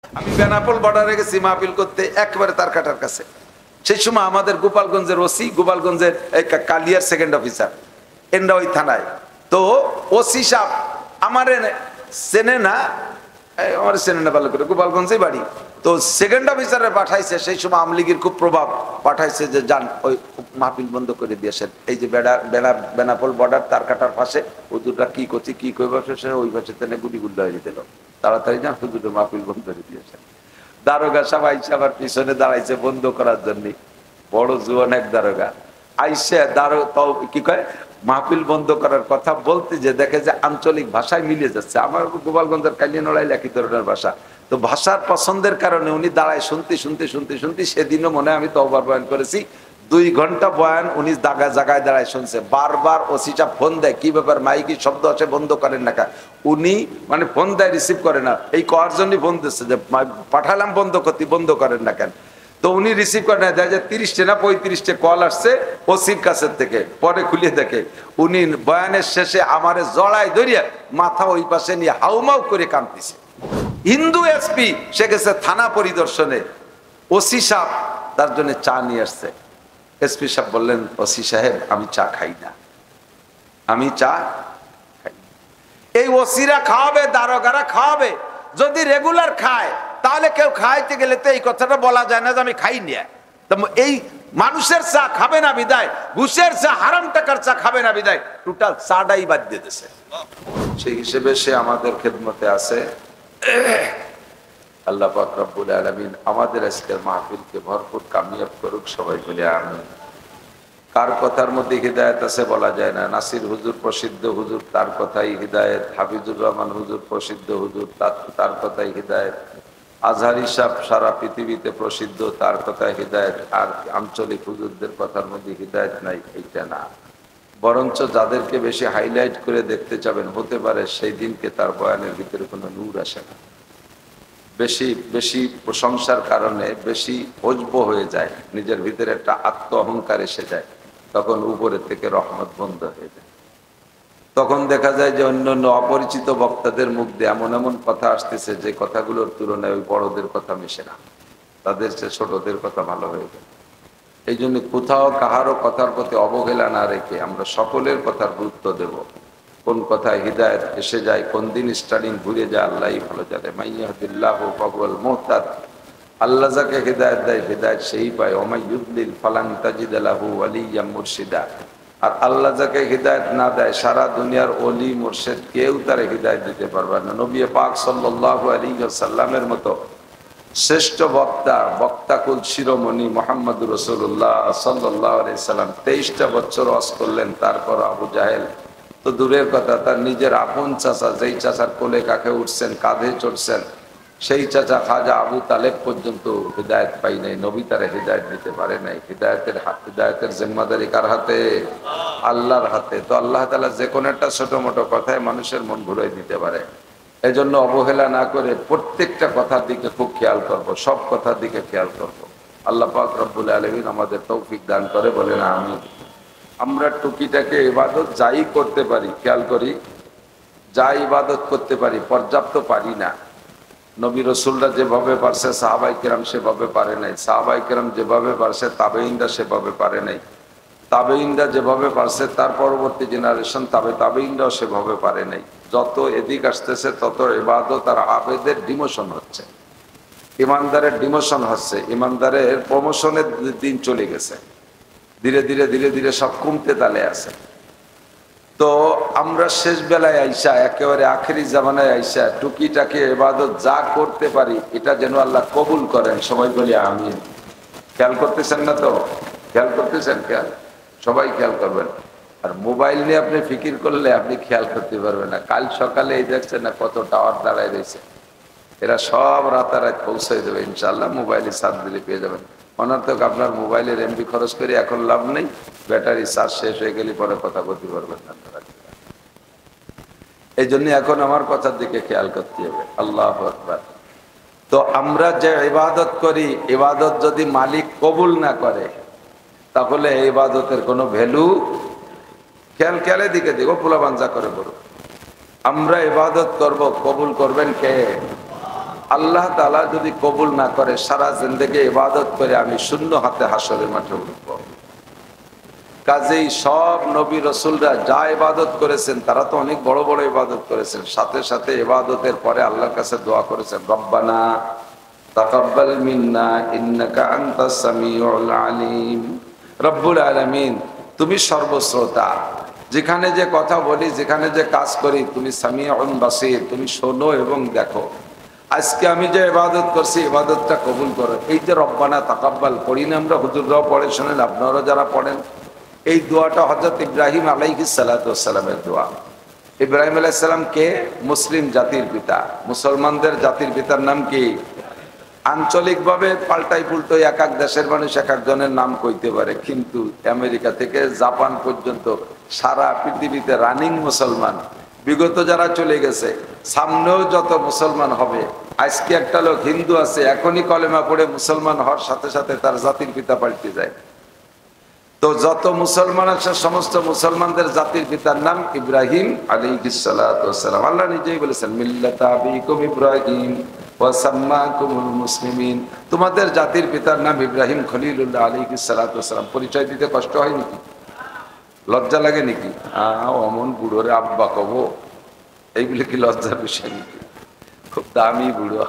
আমি বেনাপোল বর্ডারে গেছি মাহফিল করতে, একবারে তার কাটার কাছে। সেই সময় আমাদের গোপালগঞ্জের ওসি, গোপালগঞ্জের কালিয়ার সেকেন্ড অফিসার, এন্ডা ওই থানায়। তো ওসি সাহেব আমারে চেনে না, আমার চেনে না ভালো করে, গোপালগঞ্জে বাড়ি। তো সেকেন্ড অফিসারে পাঠাইছে, সেই সময় আওয়ামী লীগের খুব প্রভাব, পাঠাইছে যে যান ওই মাহফিল বন্ধ করে দিয়েছেন। এই যে বেনাপোল বর্ডার তার কাটার পাশে হুজুররা কি করছে, কি করবে, ওই পাশে তেনে গুলি গুল্লা হয়ে দিল। তাড়াতাড়ি যান, হুজুরের মাহফিল বন্ধ করে দিয়েছেন। দারোগা সাহেব আইসা আবার পিছনে দাঁড়াইছে বন্ধ করার জন্য, বড় জুয়ান এক দারোগা আইসা কি কয় মাহফিল বন্ধ করার কথা বলতে, যে দেখে যে আঞ্চলিক ভাষায় মিলে যাচ্ছে। আমার গোপালগঞ্জের কালিয়ানড়াইল একই ধরনের ভাষা। তো ভাষার পছন্দের কারণে উনি দাঁড়ায় শুনতে শুনতে শুনতে শুনতে, সেদিনও মনে হয় আমি তওবার বয়ান করেছি, 2 ঘন্টা বয়ান উনি জায়গায় দাঁড়ায় শুনছে। বারবার ওসিটা ফোন দেয়, কি ব্যাপার মাইকি শব্দ আছে, বন্ধ করেন না। উনি মানে ফোন দেয়, রিসিভ করে না, এই করার জন্যই ফোন দিচ্ছে যে পাঠালাম বন্ধ করতে, বন্ধ করেন না কেন। তো উনি রিসিভ করে না, দেখা যায় 30টে না 35টে কল আসছে ওসির কাছের থেকে। পরে খুলে দেখে উনি বয়ানের শেষে আমারে জড়াই ধরিয়া মাথা ওই পাশে নিয়ে হাউমাউ করে কাঁদতেছে। হিন্দু এসপি সে গেছে থানা পরিদর্শনে, ওসি সাহেব তার জন্য চা নিয়ে আসছে। এসপি সাহেব বললেন, ওসি সাহেব আমি চা খাই না, আমি চা খাই। এই ওসিরা খাওয়াবে, দারোগারা খাওয়াবে। যদি রেগুলার খায় তাহলে কেউ খাইতে গেলে তো এই কথাটা বলা যায় না যে আমি খাই না। এই মানুষের চা খাবে না বিদায়, ঘুষের চা, হারাম টাকার চা খাবে না বিদায়, টোটাল চাটাই বাদ দিয়ে দিয়েছে। সেই হিসেবে সে আমাদের খেদমতে আছে। আল্লাহ পাক রব্বুল আলামিন আমাদের আজকের মাহফিলকে ভরপুর কামিয়াব করুক, সবাই বলে আমিন। কার কথার মধ্যে হিদায়ত আছে বলা যায় না। নাসির হুজুর প্রসিদ্ধ হুজুর, তার কথাই হিদায়ত। হাফিজুর রহমান হুজুর প্রসিদ্ধ হুজুর, তার কথাই হিদায়ত। আজহারি সাহেব সারা পৃথিবীতে প্রসিদ্ধ, তার কথাই হিদায়ত। আর আঞ্চলিক হুজুরদের কথার মধ্যে হিদায়ত নাই, এইটা না। বরঞ্চ যাদেরকে বেশি হাইলাইট করে দেখতে চাবেন, হতে পারে সেই দিনকে তার বয়ানের ভিতরে কোনো নূর আসে না। বেশি বেশি প্রশংসার কারণে বেশি অজব হয়ে যায়, নিজের ভিতরে একটা আত্ম অহংকার এসে যায়, তখন উপরে থেকে রহমত বন্ধ হয়ে যায়। তখন দেখা যায় যে অন্য অন্য অপরিচিত বক্তাদের মুখ দিয়ে এমন এমন কথা আসতেছে যে কথাগুলোর তুলনায় ওই বড়দের কথা মিশে না, তাদের চেয়ে ছোটদের কথা ভালো হয়ে যায়। এই জন্য কোথাও কাহারও কথার প্রতি অবহেলা না রেখে আমরা সকলের কথার গুরুত্ব দেব। কোন কথায় হিদায়ত এসে যায়, কোন দিন স্টার্টিং ঘুরে যায়, আল্লাহই ভালো জানে। মাইয়াহদিল্লাহু ফাহুয়াল মুহতাদ, আল্লাহ যাকে হিদায়ত দেয় হিদায়ত সেই পায়। ওমাই ইউদ্দিল ফালান তাজিদ লাহু ওয়ালিয়্যাম মুরশিদা, আর আল্লাহ যাকে হিদায়ত না দেয়, সারা দুনিয়ার ওলি মুর্শিদ কেউ তারে হিদায়ত দিতে পারবে না। নবী পাক সাল্লাল্লাহু আলাইহি ওয়াসাল্লামের মতো শ্রেষ্ঠ বক্তাকুল শিরোমণি মুহাম্মদুর রাসূলুল্লাহ সাল্লাল্লাহু আলাইহি সাল্লাম 23টা বছর ওয়াজ করলেন। তারপর আবু জাহেল তো দূরের কথা, তার নিজের আপন চাচা, যেই চাচার কোলে কাকে উঠছেন, কাঁধে চড়ছেন, সেই চাচা খাজা আবু তালেব পর্যন্ত হিদায়ত পাই নাই। নবী তারা হিদায়ত দিতে পারে নাই। হিদায়তের জিম্মাদারি কার হাতে? আল্লাহর হাতে। তো আল্লাহ তাআলা যে কোনো একটা ছোট মোটো কথায় মানুষের মন ঘুরাই দিতে পারে। এজন্য অবহেলা না করে প্রত্যেকটা কথার দিকে খুব খেয়াল করব, সব কথার দিকে খেয়াল করব। আল্লাহ পাক রব্বুল আলামিন আমাদের তৌফিক দান করে, বলেন আমিন। আমরা টুকিটাকে ইবাদত যাই করতে পারি, খেয়াল করি, যা ইবাদত করতে পারি পর্যাপ্ত পারি না। নবী রাসূলরা যেভাবে পারছে সাহাবায়ে কেরাম সেভাবে পারে নাই। সাহাবায়ে কেরাম যেভাবে পারছে তাবেঈনরা সেভাবে পারে নাই। তাবেঈনরা যেভাবে পারছে তার পরবর্তী জেনারেশন তাবেঈনরাও সেভাবে পারে নাই। যত এদিক আসতেছে তত ইবাদত আর আবেদের ডিমোশন হচ্ছে, ইমানদারের ডিমোশন হচ্ছে, ইমানদারের প্রমোশনের দিন চলে গেছে। ধীরে ধীরে ধীরে ধীরে সব কমতে তালে আছে। তো আমরা শেষ বেলায় আইসা, একেবারে আখেরি জামানায় আইসা টুকিটাকে ইবাদত যা করতে পারি এটা যেন আল্লাহ কবুল করেন, সবাই বলি আমিন। খেয়াল করতেছেন না তো? খেয়াল করতেছেন? খেয়াল, সবাই খেয়াল করবেন। আর মোবাইল নিয়ে আপনি ফিকির করলে আপনি খেয়াল করতে পারবেন না। কাল সকালে এই দেখছেন না কত টাওয়ার দাঁড়ায় রয়েছে, এরা সব রাতারাত পৌঁছে দেবে ইনশাল্লাহ। মোবাইলে চার্জ দিলে পেয়ে যাবেন। অনর্থক আপনার মোবাইলের এমবি খরচ করে এখন লাভ নেই, ব্যাটারি চার্জ শেষ হয়ে গেলে পরে কথা বলতে পারবেন না। এই জন্য এখন আমার কথার দিকে খেয়াল করতে হবে। আল্লাহু আকবার। তো আমরা যে ইবাদত করি, ইবাদত যদি মালিক কবুল না করে তাহলে এই ইবাদতের কোনো ভ্যালু। খেয়ালে দিকে দিকে পোলা বাঞ্জা করে বলো, আমরা ইবাদত করব, কবুল করবেন কে? আল্লাহ তাআলা যদি কবুল না করে সারা জিন্দেগি ইবাদত করে আমি শূন্য হাতে হাসরের মাঠে উঠব। কাজেই সব নবী রাসূলরা যা ইবাদত করেছেন তারা তো অনেক বড় বড় ইবাদত করেছেন, সাথে সাথে ইবাদতের পরে আল্লাহর কাছে দোয়া করেছেন, রব্বানা তাকাব্বাল মিন্না ইন্নাকা আনতাস সামিউল আলিম। রব্বুল আলামিন, তুমি সর্বশ্রোতা, যেখানে যে কথা বলি, যেখানে যে কাজ করি, তুমি সামিউন বাসীর, তুমি শোনো এবং দেখো। আজকে আমি যে ইবাদত করছি ইবাদতটা কবুল করো। এই যে রব্বানা তাকাব্বাল পড়ি না আমরা, হুজুররাও পড়ে, শোনেন আপনারাও যারা পড়েন, এই দোয়াটা হযরত ইব্রাহিম আলাইহিস সালাতু ওয়াস সালামের দোয়া। ইব্রাহিম আলাইহিস সালাম কে? মুসলিম জাতির পিতা, মুসলমানদের জাতির পিতার নাম কি? আঞ্চলিকভাবে পাল্টাই পুল্টোই এক এক দেশের মানুষ এক একজনের নাম কইতে পারে, কিন্তু আমেরিকা থেকে জাপান পর্যন্ত সারা পৃথিবীতে রানিং মুসলমান, বিগত যারা চলে গেছে, সামনেও যত মুসলমান হবে। আজকে একটা লোক হিন্দু আছে, এখনই কলেমা পড়ে মুসলমান হওয়ার সাথে সাথে তার জাতির পিতা পাল্টে যায়। তো যত মুসলমান আছে সমস্ত মুসলমানদের জাতির পিতার নাম ইব্রাহিম আলাইহিস সালাতু ওয়াস সালাম। আল্লাহ নিজেই বলেছেন, মিল্লাতা আবিকুম ইব্রাহিম ওয়া সাম্মাকুমুল মুসলিমিন। তোমাদের জাতির পিতার নাম ইব্রাহিম খলিলুল্লাহ আলাইহিস সালাতু ওয়াস সালাম। পরিচয় দিতে কষ্ট হয় নাকি? লজ্জা লাগে নাকি? অমন বুড়োরে আব্বা কব, এইগুলো কি লজ্জার বিষয় নাকি? খুব দামি বুড়ো।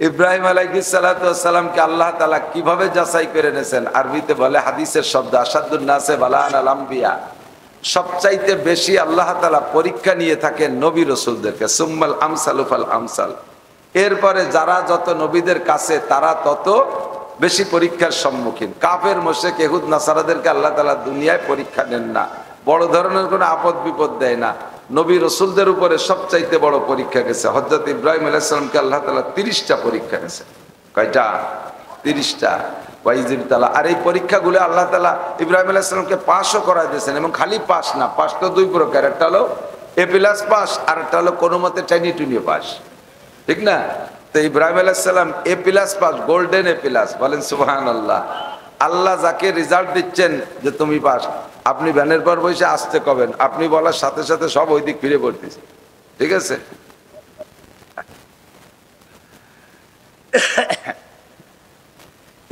ইব্রাহিম আলাইহিস সালাতু ওয়াস সালামকে আল্লাহ তাআলা কিভাবে যাচাই করে এনেছেন? আরবিতে বলে, হাদিসের শব্দ, আসাদুন নাসে বালান আল আম্বিয়া। সবচাইতে বেশি আল্লাহ তাআলা পরীক্ষা নিয়ে থাকেন নবী রাসূলদেরকে, সুম্মাল আমসালু ফাল আমসাল। এরপরে যারা যত নবীদের কাছে তারা তত বেশি পরীক্ষার সম্মুখীন। কাফের মুশরিক ইহুদ নাসারাদেরকে আল্লাহ তাআলা দুনিয়ায় পরীক্ষা নেন না, বড় ধরনের কোনো আপদ বিপদ দেয় না। নবী রাসূলদের উপরে সবচাইতে বড় পরীক্ষা গেছে। হযরত ইব্রাহিম আলাইহিস সালামকে আল্লাহ তাআলা 30টা পরীক্ষা গেছে। কয়টা? 30টা। ওয়াইজিব তাআলা। আর এই পরীক্ষাগুলো আল্লাহ তাআলা ইব্রাহিম আলাইহিস সালামকে পাসও করায় দিয়েছেন, এবং খালি পাস না, পাস তো দুই প্রকার, একটা হলো A+ পাস, আর একটা হলো কোনো মতে টাইনি টুনি পাস, ঠিক না? তো ইব্রাহিম আলাইহিস সালাম A+ পাস, গোল্ডেন A+। বলেন সুবহানাল্লাহ। আল্লাহ যাকে রেজাল্ট দিচ্ছেন যে তুমি পাস, আপনি ভ্যানের পর বসে আসতে কবেন, আপনি বলার সাথে সাথে সব ওই দিক ফিরে পড়তেছে, ঠিক আছে?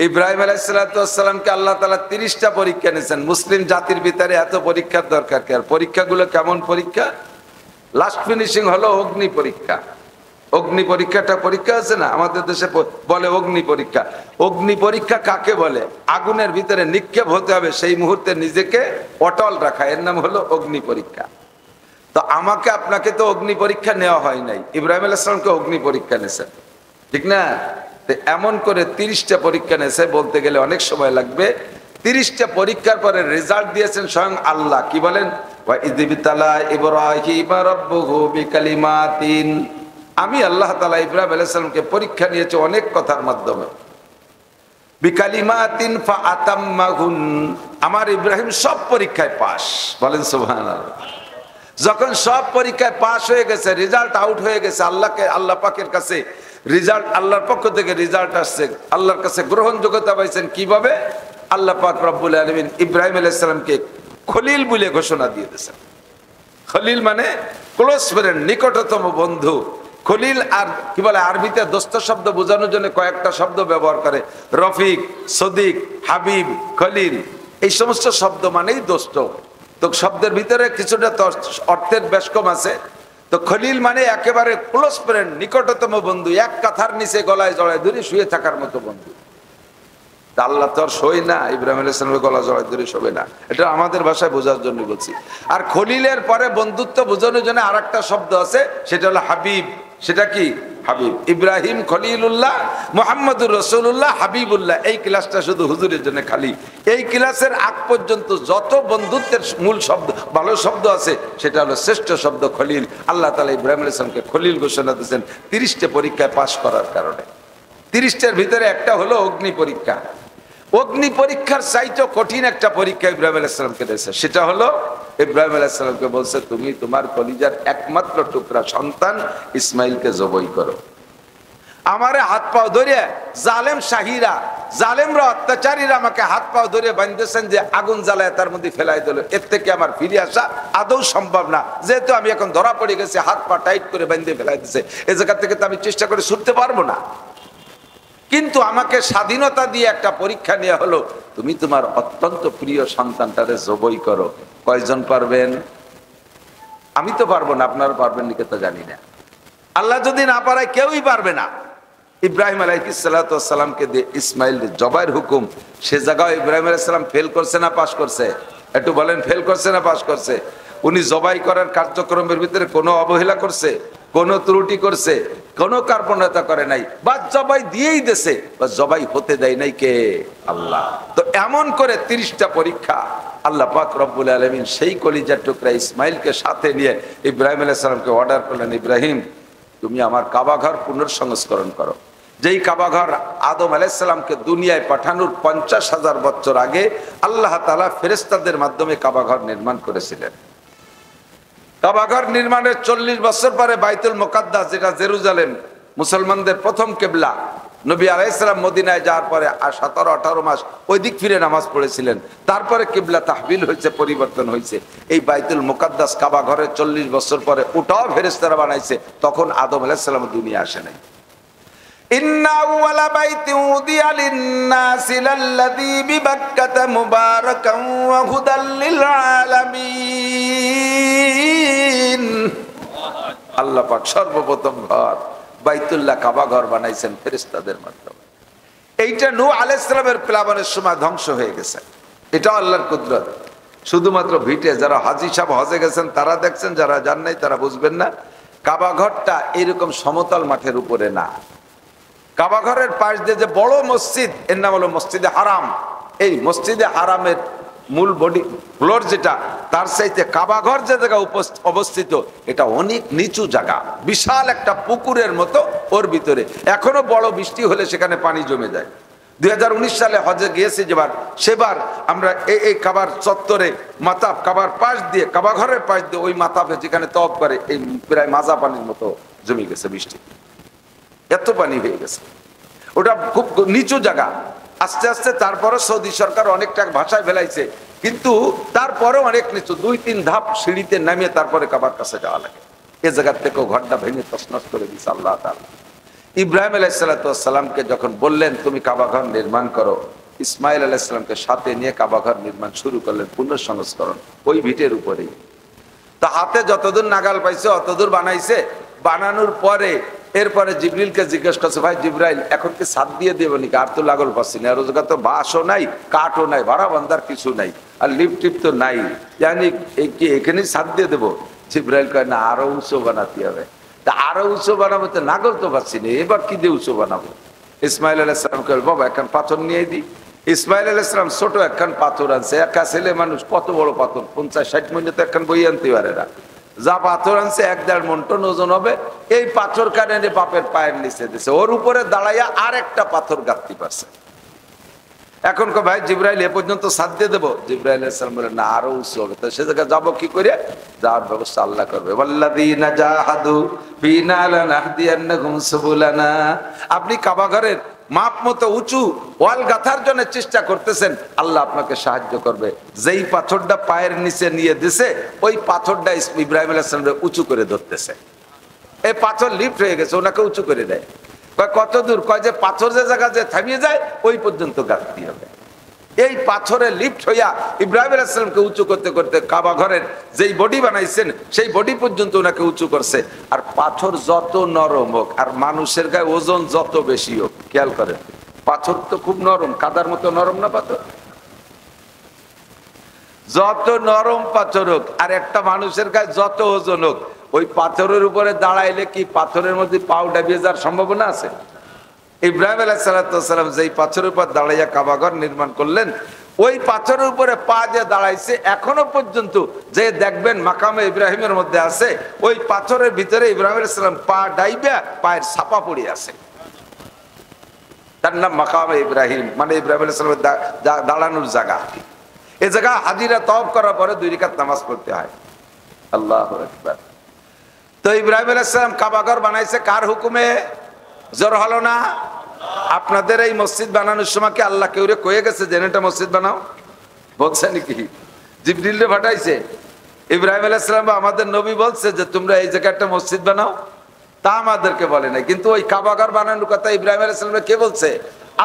ইব্রাহিম আলাইহিস সালাতু ওয়াস সালামকে আল্লাহ তাআলা 30টা পরীক্ষা নিয়েছেন। মুসলিম জাতির ভিতরে এত পরীক্ষার দরকার কি? আর পরীক্ষাগুলো কেমন পরীক্ষা? লাস্ট ফিনিশিং হলো অগ্নি পরীক্ষা। অগ্নি পরীক্ষাটা পরীক্ষা আছে না, আমাদের দেশে বলে অগ্নি পরীক্ষা। অগ্নি পরীক্ষা কাকে বলে? আগুনের ভিতরে নিক্ষেপ হতে হবে, সেই মুহূর্তে নিজেকে অটল রাখা, এর নাম হলো অগ্নি পরীক্ষা। তো আমাকে আপনাকে তো অগ্নি পরীক্ষা নেওয়া হয় নাই, ইব্রাহিম আলাইহিস সালামকে অগ্নি পরীক্ষা নিয়েছেন, ঠিক না? এমন করে 30টা পরীক্ষা নিয়েছে, বলতে গেলে অনেক সময় লাগবে। 30টা পরীক্ষার পরে রেজাল্ট দিয়েছেন স্বয়ং আল্লাহ। কি বলেন? ওয়া ইযবিতালা ইব্রাহিম রাব্বুহু বিকালিমাতিন। আমি আল্লাহ তাআলা ইব্রাহিম আলাইহিস সালামকে পরীক্ষা নিয়েছি অনেক কথার মাধ্যমে। বিকালিমাতিন ফাআতাম্মাহুন। আমার ইব্রাহিম সব পরীক্ষায় পাস। বলেন সুবহানাল্লাহ। যখন সব পরীক্ষায় পাস হয়ে গেছে, রেজাল্ট আউট হয়ে গেছে, আল্লাহ পাকের কাছে রেজাল্ট, আল্লাহর পক্ষ থেকে রেজাল্ট আসছে, আল্লাহর কাছে গ্রহণযোগ্যতা পাইছেন। কিভাবে? আল্লাহ পাক রব্বুল আলামিন ইব্রাহিম আলাইহিস সালামকে খলিল বলে ঘোষণা দিয়ে দিয়েছেন। খলিল মানে ক্লোজ ফ্রেন্ড, নিকটতম বন্ধু। খলিল আর কি বলে আরবিতে দোস্ত শব্দ বোঝানোর জন্য কয়েকটা শব্দ ব্যবহার করে, রফিক, সদিক, হাবিব, খলিল, এই সমস্ত শব্দ মানেই দোস্ত। তো শব্দের ভিতরে কিছুটা অর্থের বেশ কম আছে। তো খলিল মানে একেবারে ক্লোজ ফ্রেন্ড, নিকটতম বন্ধু, এক কাঁথার নিচে গলায় জড়ায় ধরে শুয়ে থাকার মতো বন্ধু। আল্লাহ তো আর শোয় না, ইব্রাহিম আলাইহিস সালামের গলা জড়ায় ধরে শোবে না, এটা আমাদের ভাষায় বোঝার জন্য বলছি। আর খলিলের পরে বন্ধুত্ব বোঝানোর জন্য আরেকটা শব্দ আছে, সেটা হলো হাবিব। সেটা কি? হাবিব। ইব্রাহিম খলিলুল্লাহ, মুহাম্মদুর রাসূলুল্লাহ, হাবিবুল্লাহ। এই ক্লাসটা শুধু হুজুরের জন্য খালি। এই ক্লাসের আগ পর্যন্ত যত বন্ধুত্বের মূল শব্দ, ভালো শব্দ আছে, সেটা হলো শ্রেষ্ঠ শব্দ খলিল। আল্লাহ তাআলা ইব্রাহিম আলাইহিস সালামকে খলিল ঘোষণা দিয়েছেন 30টা পরীক্ষায় পাস করার কারণে। 30টার ভিতরে একটা হলো অগ্নি পরীক্ষা। অগ্নি পরীক্ষার চাইতে কঠিন একটা পরীক্ষা ইব্রাহিম আলাইহিস সালামকে দিয়েছে, সেটা হলো ইব্রাহিম আলাইহিস সালামকে বলছে, তুমি তোমার কলিজার একমাত্র টুকরা সন্তান ইসমাইলকে জবাই করো। আমারে হাত পাও ধরে জালেম শাহীরা জালেমরা অত্যাচারীরা আমাকে হাত পাও ধরে বাঁধতেছেন যে আগুন জ্বালায় তার মধ্যে ফেলাই দিল, এর থেকে আমার ফিরে আসা আদৌ সম্ভব না, যেহেতু আমি এখন ধরা পড়ে গেছি, হাত পা টাইট করে বাঁধে ফেলাই দিচ্ছে, এই জায়গা থেকে তো আমি চেষ্টা করে ছুটতে পারবো না। কিন্তু আমাকে স্বাধীনতা দিয়ে একটা পরীক্ষা নেওয়া হলো, তুমি তোমার অত্যন্ত প্রিয় সন্তানটারে জবাই করো। কয়জন পারবেন? আমি তো পারবো না, আপনারা পারবেন নাকি তো জানি না। আল্লাহ যদি না পারায় কেউই পারবে না। ইব্রাহিম আলাইহিস সালাতু ওয়াস সালামকে দিয়ে ইসমাইল জবাইয়ের হুকুম, সে জায়গায় ইব্রাহিম আলাইহিস সালাম ফেল করছে না পাস করছে? একটু বলেন, ফেল করছে না পাস করছে? উনি জবাই করার কার্যক্রমের ভিতরে কোনো অবহেলা করছে, কোনো ত্রুটি করছে, কোনো কার্পণ্যতা করে নাই, বা জবাই দিয়েই দেশে, বা জবাই হতে দেয় নাই কে? আল্লাহ। তো এমন করে 30টা পরীক্ষা আল্লাহ পাক রব্বুল আলামিন সেই কলিজার টুকরা ইসমাইলকে সাথে নিয়ে ইব্রাহিম আলাইহিস সালামকে অর্ডার করলেন, ইব্রাহিম তুমি আমার কাবা ঘর পুনর্সংস্করণ করো। যেই কাবা ঘর আদম আলাইহিস সালামকে দুনিয়ায় পাঠানোর 50,000 বছর আগে আল্লাহ তাআলা ফেরেশতাদের মাধ্যমে কাবা ঘর নির্মাণ করেছিলেন। কাবা ঘর নির্মাণের 40 বছর পরে বাইতুল মুকাদ্দাস, যেটা জেরুজালেম মুসলমানদের প্রথম কিবলা, নবী আলাইহিস সালাম মদিনায় যাওয়ার পরে 17-18 মাস ওই দিক ফিরে নামাজ পড়েছিলেন। তারপরে কিবলা তাহবিল হয়েছে, পরিবর্তন হয়েছে। এই বাইতুল মুকাদ্দাস কাবা ঘরের 40 বছর পরে ওটাও ফেরেশতারা বানাইছে, তখন আদম আলাইহিস সালাম দুনিয়া আসে নাই। ইন্না আউওয়ালা বাইতিন উদিয়া লিন-নাসি লাল্লাযী বিবাক্কাতা মুবারাকান ওয়া হুদাল লিল আলামিন। আল্লাহ পাক সর্বপ্রথম ঘর বাইতুল্লাহ কাবা ঘর বানাইছেন ফেরেশতাদের মাধ্যমে। এইটা নূহ আলাইহিস সালামের প্লাবনের সময় ধ্বংস হয়ে গেছে। এটা আল্লাহর কুদরত। শুধুমাত্র ভিটে যারা হাজী সাহেব হজে গেছেন তারা দেখছেন, যারা যান নাই তারা বুঝবেন না। কাবা ঘরটা এরকম সমতল মাঠের উপরে না। কাবা ঘরের পাশ দিয়ে যে বড় মসজিদ, এর নাম হলো মসজিদে হারাম। এই মসজিদে হারামের মূল বডি ফ্লোর যেটা, তার চাইতে কাবা ঘর যে জায়গা অবস্থিত এটা অনেক নিচু জায়গা, বিশাল একটা পুকুরের মতো ওর ভিতরে। এখনো বড় বৃষ্টি হলে সেখানে পানি জমে যায়। 2019 সালে হজে গিয়েছি যেবার, সেবার আমরা এই কাবার চত্বরে মাতাব, কাবার পাশ দিয়ে, কাবা ঘরের পাশ দিয়ে ওই মাতাবে যেখানে তওয়াফ করে, এই প্রায় মাজা পানির মতো জমে গেছে বৃষ্টি, এত পানি হয়ে গেছে। ওটা খুব নিচু জায়গা। আস্তে আস্তে তারপরে সৌদি সরকার অনেকটা ভাষায় ফেলাইছে, কিন্তু তারপরে অনেক নিচু, 2-3 ধাপ সিঁড়িতে নামিয়ে তারপরে কাবার কাছে যাওয়া লাগে। এ জায়গার থেকেও ঘরটা ভেঙে তছনছ করে দিয়েছে আল্লাহ তাআলা। ইব্রাহিম আলাইহিস সালামকে যখন বললেন তুমি কাবা ঘর নির্মাণ করো, ইসমাইল আলাইহিস সালামকে সাথে নিয়ে কাবা ঘর নির্মাণ শুরু করলেন, পুনঃসংস্করণ ওই ভিটের উপরেই। তা হাতে যতদূর নাগাল পাইছে অতদূর বানাইছে। বানানোর পরে এরপরে জিবরিলকে জিজ্ঞেস করছে, ভাই জিব্রাইল এখন কি ছাদ দিয়ে দেবো নাকি? আর তো লাগল পাচ্ছি না, রোজগার তো বাঁশও নাই, কাঠও নাই, ভাড়া বান্ধার কিছু নাই, আর লিফট টিপ তো নাই, জানি কি এখানেই ছাদ দিয়ে দেবো? জিব্রাইল কয় না, আরো উঁচু বানাতে হবে। তা আরো উঁচু বানাবো, তো নাগল তো পাচ্ছি না, এবার কি দিয়ে উঁচু বানাবো? ইসমাইল আলাইহিস সালাম কয় বাবা এখন পাথর নিয়ে দিই। ইসমাইল আলাইহিস সালাম ছোট একখান পাথর আনছে। একা ছেলে মানুষ, কত বড় পাথর, 50-60 মণ তো একখান বই আনতে পারে না। যা পাথর আনছে 1-1.5 মণ ওজন হবে। এই পাথর কানে বাপের পায়ের নিচে দিছে, ওর উপরে দাঁড়াইয়া আর একটা পাথর গাঁথতে পারছে। এখন কো ভাই জিব্রাইল এ পর্যন্ত ছাদ দিয়ে দেবো? জিব্রাইল আলাইহিস সালাম বলে না, আরো উঁচু হবে। তো সে জায়গায় যাবো কি করে? যাওয়ার ব্যবস্থা আল্লাহ করবে। ওয়াল্লাযীনা জাহাদু ফীনা লানাহদিয়ান্নাহুম সুবুলানা। আপনি কাবা ঘরের মাপ মতো উঁচু ওয়াল গাঁথার জন্য চেষ্টা করতেছেন, আল্লাহ আপনাকে সাহায্য করবে। যেই পাথরটা পায়ের নিচে নিয়ে দিছে, ওই পাথরটা ইব্রাহিম আলাইহিস সালাম উঁচু করে ধরতেছে। এই পাথর লিফট হয়ে গেছে, ওনাকে উঁচু করে দেয়। কত দূর? কয় যে পাথর যে জায়গা যে থামিয়ে যায় ওই পর্যন্ত গাঁথতে হবে। এই পাথরে লিফট হইয়া ইব্রাহিম আলাইহিস সালামকে উঁচু করতে করতে কাবা ঘরের যেই বডি বানাইছেন সেই বডি পর্যন্ত ওনাকে উঁচু করছে। আর পাথর যত নরম হোক আর মানুষের গায়ে ওজন যত বেশি হোক, খেয়াল করেন, পাথর তো খুব নরম, কাদার মতো নরম না পাথর? যত নরম পাথর হোক আর একটা মানুষের গায়ে যত ওজন হোক, ওই পাথরের উপরে দাঁড়াইলে কি পাথরের মধ্যে পাও ডাবিয়ে যাওয়ার সম্ভাবনা আছে? ইব্রাহিম আলাইহিস সালাম যেই পাথরের উপর দাঁড়াইয়া কাবা ঘর নির্মাণ করলেন, ওই পাথরের উপরে পা দিয়ে দাঁড়াইছে। এখনো পর্যন্ত যে দেখবেন মাকামে ইব্রাহিমের মধ্যে আছে, ওই পাথরের ভিতরে ইব্রাহিম আলাইহিস সালাম পা ডাইবা পায়ের ছাপা পড়ে আছে। তার নাম মাকামে ইব্রাহিম, মানে ইব্রাহিম আলাইহিস সালামের দাঁড়ানোর জায়গা। এই জায়গা হাজিরা তওয়াফ করার পরে 2 রাকাত নামাজ পড়তে হয়। আল্লাহু আকবার। তো ইব্রাহিম আলাইহিস সালাম কাবা ঘর বানাইছে কার হুকুমে? জোর হলো না? আপনাদের এই মসজিদ বানানোর সময় কি আল্লাহ কেউ কয়ে গেছে যে এটা মসজিদ বানাও? বলছে নাকি? জিবরিল পাঠাইছে? ইব্রাহিম আলাইহিস সালাম আমাদের নবী বলছে যে তোমরা এই জায়গায় একটা মসজিদ বানাও? তা আমাদেরকে বলে নাই। কিন্তু ওই কাবাঘর বানানোর কথা ইব্রাহিম আলাইহিস সালাম কে বলছে?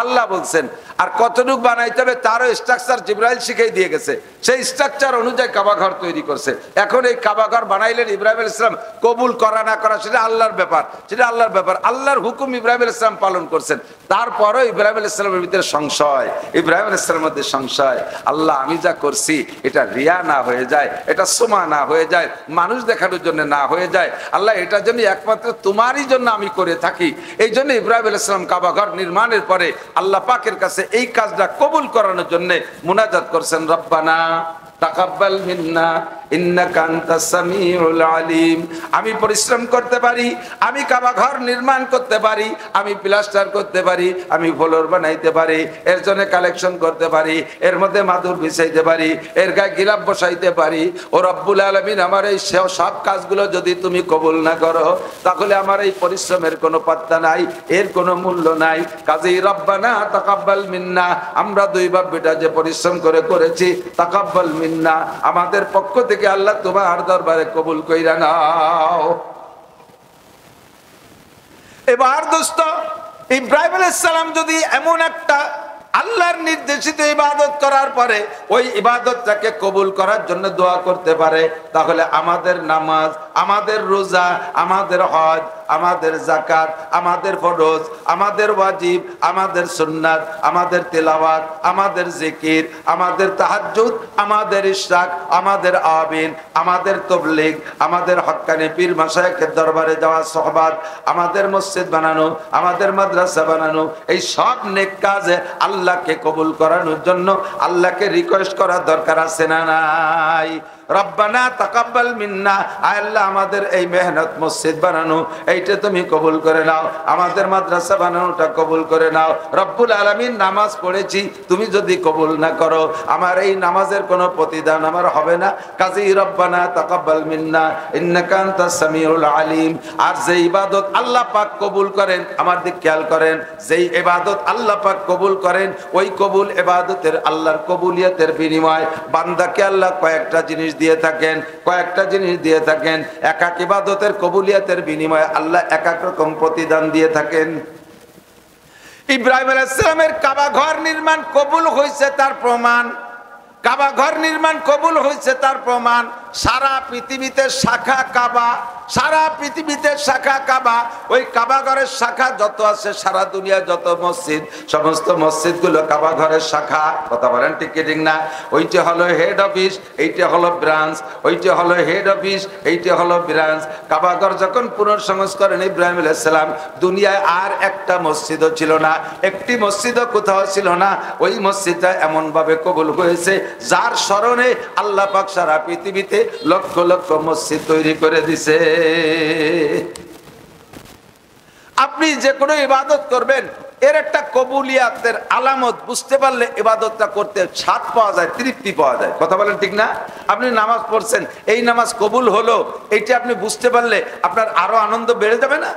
আল্লাহ বলছেন। আর কতটুকু বানাইতে হবে তারও স্ট্রাকচার জিবরাইল শিখিয়ে দিয়ে গেছে, সেই স্ট্রাকচার অনুযায়ী কাবাঘর তৈরি করছে। এখন এই কাবাঘর বানাইলেন ইব্রাহিম আলাইহিস সালাম, কবুল করা না করা সেটা আল্লাহর ব্যাপার, সেটা আল্লাহর ব্যাপার। আল্লাহর হুকুম ইব্রাহিম আলাইহিস সালাম পালন করছেন। তারপরও ইব্রাহিম আলাইহিস সালামের ভিতরে সংশয়, ইব্রাহিম আলাইহিস সালামের মধ্যে সংশয়, আল্লাহ আমি যা করছি এটা রিয়া না হয়ে যায়, এটা সুমা না হয়ে যায়, মানুষ দেখানোর জন্য না হয়ে যায়, আল্লাহ এটা জন্য একমাত্র তোমারই জন্য আমি করে থাকি। এই জন্য ইব্রাহিম আলাইহিস সালাম কাবাঘর নির্মাণের পরে আল্লাহ পাকের কাছে এই কাজটা কবুল করানোর জন্য মুনাজাত করছেন, রব্বানা তাকাব্বাল মিন্না ইন্নাকা আনতাস সামিউল আলিম। আমি পরিশ্রম করতে পারি, আমি কাবাঘর নির্মাণ করতে পারি, আমি প্লাস্টার করতে পারি, আমি ফ্লোর বানাইতে পারি, এর জন্য কালেকশন করতে পারি, এর মধ্যে মাদুর বিছাইতে পারি, এর গায়ে গিলাফ বসাইতে পারি। ও রব্বুল আলামিন, আমার এই সব কাজগুলো যদি তুমি কবুল না করো তাহলে আমার এই পরিশ্রমের কোনো পাত্তা নাই, এর কোনো মূল্য নাই। কাজেই রব্বানা তাকাব্বাল মিন্না, আমরা দুই বাপ বেটা যে পরিশ্রম করেছি, তাকাব্বাল মিন্না, আমাদের পক্ষ থেকে আল্লাহ তোমার দরবারে কবুল কইরা নাও। এবার দোস্ত, ইব্রাহিম আলাইহিস সালাম যদি এমন একটা আল্লাহর নির্দেশিত ইবাদত করার পরে ওই ইবাদতটাকে কবুল করার জন্য দোয়া করতে পারে, তাহলে আমাদের নামাজ, আমাদের রোজা, আমাদের হজ, আমাদের যাকাত, আমাদের ফরজ, আমাদের ওয়াজিব, আমাদের সুন্নাত, আমাদের তেলাওয়াত, আমাদের জিকির, আমাদের তাহাজ্জুদ, আমাদের ইশরাক, আমাদের আবিন, আমাদের তাবলীগ, আমাদের হক্কানি পীর মাশায়েখের দরবারে যাওয়া, সুহবাত, আমাদের মসজিদ বানানো, আমাদের মাদ্রাসা বানানো, এই সব নেক কাজে আল্লাহকে কবুল করানোর জন্য আল্লাহকে রিকোয়েস্ট করার দরকার আছে না নাই? রব্বানা তাকাব্বাল মিন্না, আল্লাহ আমাদের এই মেহনত মসজিদ বানানো এইটা তুমি কবুল করে নাও, আমাদের মাদ্রাসা বানানোটা কবুল করে নাও। রব্বুল আলামিন, নামাজ পড়েছি, তুমি যদি কবুল না করো আমার এই নামাজের কোনো প্রতিদান আমার হবে না। কাজেই রব্বানা তাকাব্বাল মিন্না ইন্নাকা আনতাস সামিউল আলিম। আর যে ইবাদত আল্লাহ পাক কবুল করেন, আমার দিক খেয়াল করেন, যেই ইবাদত আল্লাহ পাক কবুল করেন ওই কবুল ইবাদতের আল্লাহর কবুলিয়তের বিনিময় বান্দাকে আল্লাহ কয়েকটা জিনিস দিয়ে থাকেন, কয়েকটা জিনিস দিয়ে থাকেন। এক এক ইবাদতের কবুলিয়তের বিনিময়ে আল্লাহ এক এক রকম প্রতিদান দিয়ে থাকেন। ইব্রাহিম আলাইহিস সালামের কাবা ঘর নির্মাণ কবুল হয়েছে তার প্রমাণ, কাবা ঘর নির্মাণ কবুল হয়েছে তার প্রমাণ সারা পৃথিবীতে শাখা কাবা, সারা পৃথিবীতে শাখা কাবা। ওই কাবা ঘরের শাখা যত আছে, সারা দুনিয়া যত মসজিদ, সমস্ত মসজিদ গুলো কাবা ঘরের শাখা। কথা বলেন ঠিক কি ঠিক না? ওইটা হলো হেড অফিস, এইটা হলো ব্রাঞ্চ, ওইটা হলো হেড অফিস, এইটা হলো ব্রাঞ্চ। কাবা ঘর যখন পুনঃসংস্করণ ইব্রাহিম আলাইহিস সালাম, দুনিয়ায় আর একটা মসজিদও ছিল না, একটি মসজিদও কোথাও ছিল না। ওই মসজিদটা এমন ভাবে কবুল হয়েছে যার স্মরণে আল্লাহ পাক সারা পৃথিবীতে লক্ষ লক্ষ মসজিদ তৈরি করে দিছে। আপনি যে কোনো ইবাদত করবেন এর একটা কবুলিয়াতের আলামত বুঝতে পারলে ইবাদতটা করতে স্বাদ পাওয়া যায়, তৃপ্তি পাওয়া যায়। কথা বলেন ঠিক না? আপনি নামাজ পড়ছেন, এই নামাজ কবুল হলো, এইটা আপনি বুঝতে পারলে আপনার আরো আনন্দ বেড়ে যাবে না?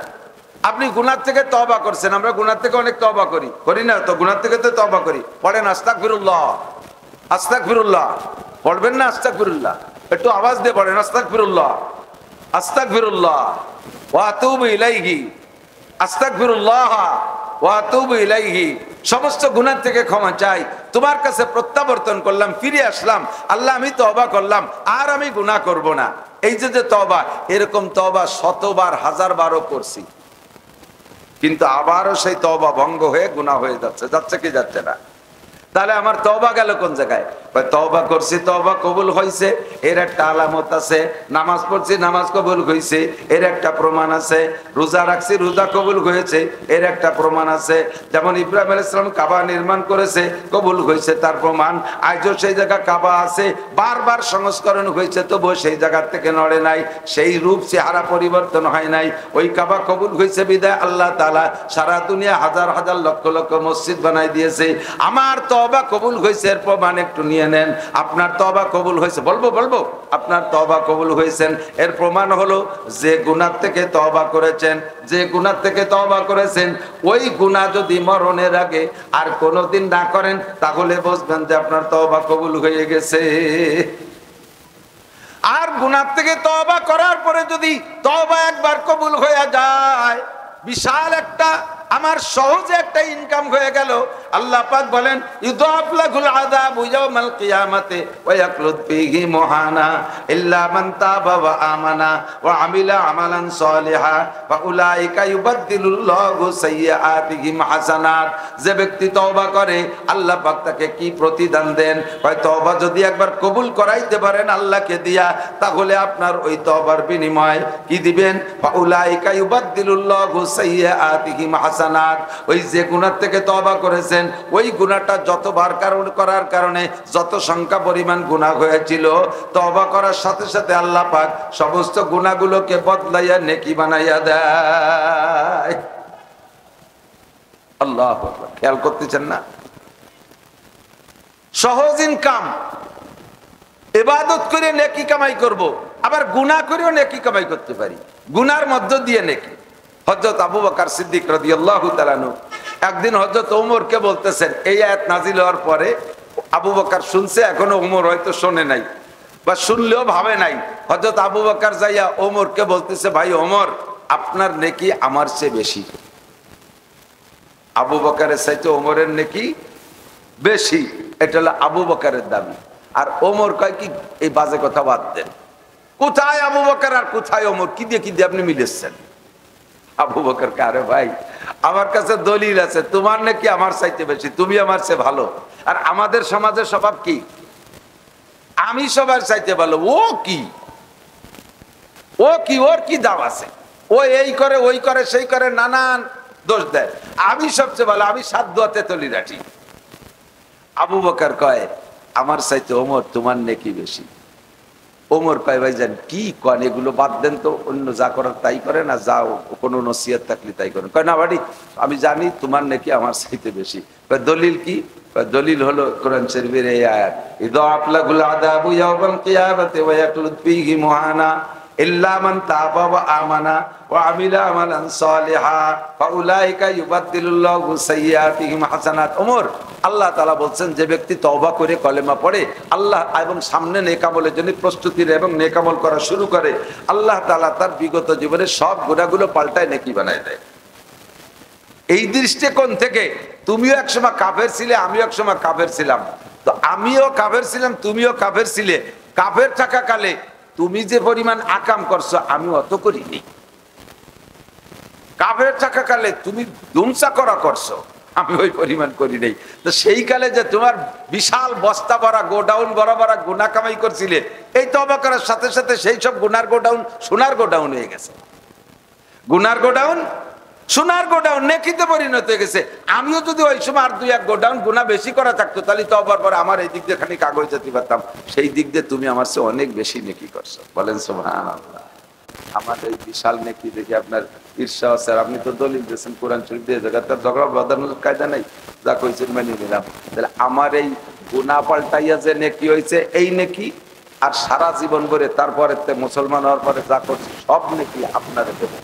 আপনি গুনাহ থেকে তওবা করছেন, আমরা গুনাহ থেকে অনেক তওবা করি না তো? গুনাহ থেকে তো তওবা করি। পড়েন আস্তাগফিরুল্লাহ, আস্তাগফিরুল্লাহ। পড়বেন না আস্তাগফিরুল্লাহ? একটু আওয়াজ দিয়ে পড়েন আস্তাগফিরুল্লাহ, আস্তাগফিরুল্লাহ ওয়া আতুবু ইলাইহি, আস্তাগফিরুল্লাহ ওয়া আতুবু ইলাইহি। সমস্ত গুনাহ থেকে ক্ষমা চাই, তোমার কাছে প্রত্যাবর্তন করলাম, ফিরে আসলাম। আল্লাহ আমি তওবা করলাম, আর আমি গুনাহ করব না। এই যে তওবা, এরকম তওবা শতবার হাজারবারও করছি, কিন্তু আবারও সেই তওবা ভঙ্গ হয়ে গুনাহ হয়ে যাচ্ছে। যাচ্ছে কি যাচ্ছে না? তাহলে আমার তওবা গেল কোন জায়গায়? তওবা করছি, তওবা কবুল হয়েছে, এর একটা আলামত আছে। নামাজ পড়ছি, নামাজ কবুল হয়েছে, এর একটা প্রমাণ আছে। রোজা রাখছি, রোজা কবুল হয়েছে, এর একটা প্রমাণ আছে। যেমন ইব্রাহিম আলাইহিস সালাম কাবা নির্মাণ করেছে, কবুল হয়েছে তার প্রমাণ। আজও সেই জায়গা কাবা আছে, বারবার সংস্করণ হয়েছে, তবুও সেই জায়গার থেকে নড়ে নাই, সেই রূপ চেহারা পরিবর্তন হয় নাই। ওই কাবা কবুল হয়েছে বিদায় আল্লাহ তাআলা সারা দুনিয়া হাজার হাজার লক্ষ লক্ষ মসজিদ বানাই দিয়েছে। আমার তওবা কবুল হয়েছে এর প্রমাণ একটু নিয়ে নিয়ে নেন, আপনার তওবা কবুল হয়েছে। বলবো আপনার তওবা কবুল হয়েছেন। এর প্রমাণ হলো যে গুনাহ থেকে তওবা করেছেন, যে গুনাহ থেকে তওবা করেছেন, ওই গুনাহ যদি মরণের আগে আর কোনোদিন না করেন তাহলে বুঝবেন যে আপনার তওবা কবুল হয়ে গেছে। আর গুনাহ থেকে তওবা করার পরে যদি তওবা একবার কবুল হয়ে যায়, বিশাল একটা আমার সহজে একটা ইনকাম হয়ে গেল। আল্লাহ পাক বলেন ইউদাফ লাহুল আযাবু ইয়াওমাল কিয়ামাতি ওয়া ইয়াকলুদ ফীহি মুহানা ইল্লা মান তাবা ওয়া আমানা ওয়া আমিলা আমালান সলিহা ফা উলাইকা ইউবাদদিলুল্লাহু সাইয়্যাতিহিম হাসানাত। যে ব্যক্তি তওবা করে আল্লাহ পাক তাকে কি প্রতিদান দেন? হয় তওবা যদি একবার কবুল করাইতে পারেন আল্লাহকে দিয়া, তাহলে আপনার ওই তওবার বিনিময় কি দিবেন? ফা উলাইকা ইউবাদদিলুল্লাহু সাইয়্যাতিহিম হাসানাত। ওই যে গুনাহ থেকে তওবা করেছেন, ওই গুনাহটা যতবার করার কারণে যত সংখ্যা পরিমাণ গুনাহ হয়েছিল, তওবা করার সাথে সাথে আল্লাহ পাক সমস্ত গুনাহগুলোকে বদলাইয়া নেকি বানাইয়া দেয়। আল্লাহু আকবার। খেয়াল করতেছেন না? সহজ ইনকাম। ইবাদত করে নেকি কামাই করব, আবার গুনাহ করেও নেকি কামাই করতে পারি, গুনার মধ্য দিয়ে নেকি। হযরত আবু বকর সিদ্দিক রাদিয়াল্লাহু তাআলা আনহু একদিন হযরত ওমরকে বলতেছেন, এই আয়াত নাজিল হওয়ার পরে আবু বকর শুনছে, এখনো ওমর হয়তো শোনে নাই বা শুনলেও ভাবে নাই। হযরত আবু বকর যাইয়া ওমরকে বলতেছে, ভাই ওমর, আপনার নেকি আমার চেয়ে বেশি। আবু বকরের চাইতে ওমরের নেকি বেশি, এটা হলো আবু বকরের দাবি। আর ওমর কয় কি, এই বাজে কথা বাদ দেন। কোথায় আবু বকর আর কোথায় ওমর? কি দিয়ে আপনি মিলেছেন? আবু বকর কে, আরে ভাই, আমার কাছে দলিল আছে, তোমার নাকি আমার চাইতে বেশি, তুমি আমার চেয়ে ভালো। আর আমাদের সমাজের স্বভাব কি? আমি সবার চাইতে ভালো। ও কি ওর কি দাম আছে? ও এই করে, ওই করে, সেই করে, নানান দোষ দেয়। আমি সবচেয়ে ভালো, আমি সাত দোয়াতে তলি রাখি। আবু বকর কয়, আমার চাইতে ওমর তোমার নেকি বেশি। ওমর কয়, ভাইজান কি কন, এগুলো বাদ দেন তো, অন্য যা করার তাই করেন, আর যা কোনো নসিহত থাকলে তাই করেন। কয় না বাড়ি, আমি জানি তোমার নাকি আমার চাইতে বেশি। কয় দলিল কি? দলিল হলো কোরআন শরীফের এই আয়াত, ইদাফ লাহুল আযাবু ইয়াওমাল কিয়ামাতি ওয়া ইয়াকলুদ ফীহি মুহানা ইল্লা মান তাবা ওয়া আমানা ওয়া আমিলা আমালান সলিহা ফাউলাইকা ইউবাদদিলুল্লাহু সাইয়্যাতিহিম হাসানাত। ওমর, আল্লাহ তাআলা বলছেন, যে ব্যক্তি তওবা করে কলেমা পড়ে আল্লাহ এবং সামনে নেক আমলের জন্য প্রস্তুতি নেয় এবং নেক আমল করা শুরু করে, আল্লাহ তাআলা তার বিগত জীবনের সব গুনাহগুলো পাল্টায় নেকি বানায় দেয়। এই দৃষ্টিকোণ থেকে তুমিও একসময় কাফের ছিলে, আমিও একসময় কাফের ছিলাম। তো আমিও কাফের ছিলাম, তুমিও কাফের ছিলে। কাফের থাকাকালে তুমি যে পরিমাণ আকাম করছো আমি অত করিনি। কাফের থাকাকালে তুমি দুমসা করা করছো, আমি ওই পরিমাণ করি নাই। তো সেই কালে যে তোমার বিশাল বস্তা ভরা গোডাউন ভরা গুনাহ কামাই করছিলে, এই তওবা করার সাথে সাথে সেই সব গুনার গোডাউন সোনার গোডাউন হয়ে গেছে। গুনার গোডাউন সোনার গোডাউন নেকিতে পরিণত হয়ে গেছে। আমিও যদি ওই সময় আর 2-1 গোডাউন গুনাহ বেশি করা থাকতো, তাহলে তওবার পরে আমার এই দিক দিয়ে খানি কাগজ যেতে পারতাম, সেই দিক দিয়ে তুমি আমার চেয়ে অনেক বেশি নেকি করছো। বলেন সুবহানাল্লাহ। আমাদের এই বিশাল নেকি দেখে আপনার ঈর্ষা আছে। আপনি তো দলিল দিয়েছেন কোরআন শরীফ দিয়ে, জায়গা তার ঝগড়া বাঁধানোর কায়দা নাই, যা কইছেন মেনে নিলাম। তাহলে আমার এই গুনাহ পাল্টাইয়া যে নেকি হয়েছে, এই নেকি আর সারা জীবন ভরে তারপরে মুসলমান হওয়ার পরে যা করছে সব নেকি আপনারে দেব।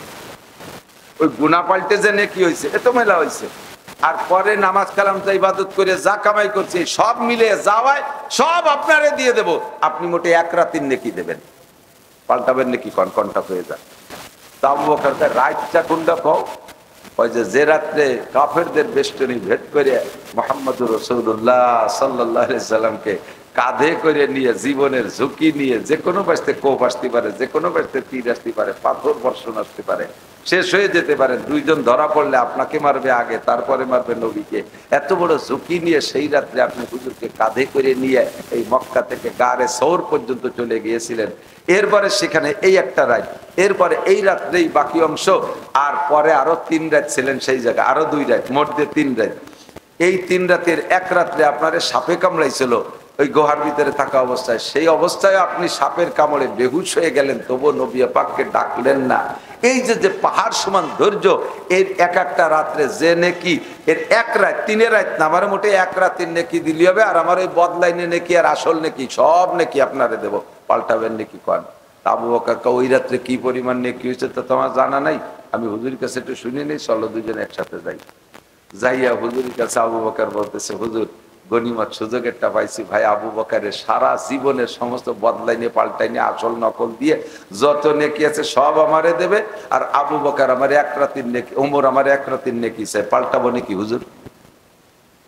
ওই গুনাহ পাল্টে যে নেকি হয়েছে এত মেলা হয়েছে, আর পরে নামাজ কালাম ইবাদত করে যা কামাই করছে সব মিলে যাওয়ায় সব আপনারে দিয়ে দেব। আপনি মোটে 1 রাতের নেকি দেবেন, পাল্টাবেন নাকি কনকনটা হয়ে যায়। তা আবু বকর রাতটা কোনটা কও? ওই যে রাত্রে কাফেরদের বেষ্টনী ভেদ করে মুহাম্মদুর রাসূলুল্লাহ সাল্লাল্লাহু আলাইহি সাল্লামকে কাঁধে করে নিয়ে, জীবনের ঝুঁকি নিয়ে, যে কোনো পাশে কোপ আসতে পারে, যে কোনো পাশে তীর আসতে পারে, পাথর বর্ষণ আসতে পারে, শেষ হয়ে যেতে পারে, 2 জন ধরা পড়লে আপনাকে মারবে আগে, তারপরে মারবে নবীকে। এত বড় ঝুঁকি নিয়ে সেই রাত্রে আপনি হুজুরকে কাঁধে করে নিয়ে এই মক্কা থেকে গারে সৌর পর্যন্ত চলে গিয়েছিলেন। এরপরে সেখানে এই একটা রাত, এরপরে এই রাত্রেই বাকি অংশ, আর পরে আরো 3 রাত ছিলেন সেই জায়গায়, আরো 2 রাত, মোট দিয়ে 3 রাত। এই 3 রাতের 1 রাত্রে আপনারে সাপে কামড়াইছিল, ওই গুহার ভিতরে থাকা অবস্থায়, সেই অবস্থায় আপনি সাপের কামড়ে বেহুশ হয়ে গেলেন, তবুও নবী পাককে ডাকলেন না। এই যে পাহাড় সমান ধৈর্য, এর এক একটা রাত্রে যে নেকি, এর এক রাত 3 রাত না, আমার মোটে এক রাতের নেকি দিলি হবে, আর আমার ওই বদলাইনে নেকি আর আসল নেকি সব নেকি আপনারে দেব, পাল্টাবেন নেকি কন। আবু বকর ওই রাত্রে কি পরিমাণ নেকি হয়েছে তা তোমার জানা নাই? আমি হুজুরের কাছে একটু শুনে নেই, চলো দুজনে একসাথে যাই। যাইয়া হুজুরের কাছে আবু বকর বলতেছে, হুজুর গনিমত সুযোগ একটা পাইছি ভাই, আবু বকরের সারা জীবনের সমস্ত বদলাইনে পাল্টাইনে আসল নকল দিয়ে যত নেকি আছে সব আমারে দেবে, আর আবু বকর আমার এক রাতের নেকি, ওমর আমার এক রাতের নেকি চাই, পাল্টাবো নাকি হুজুর?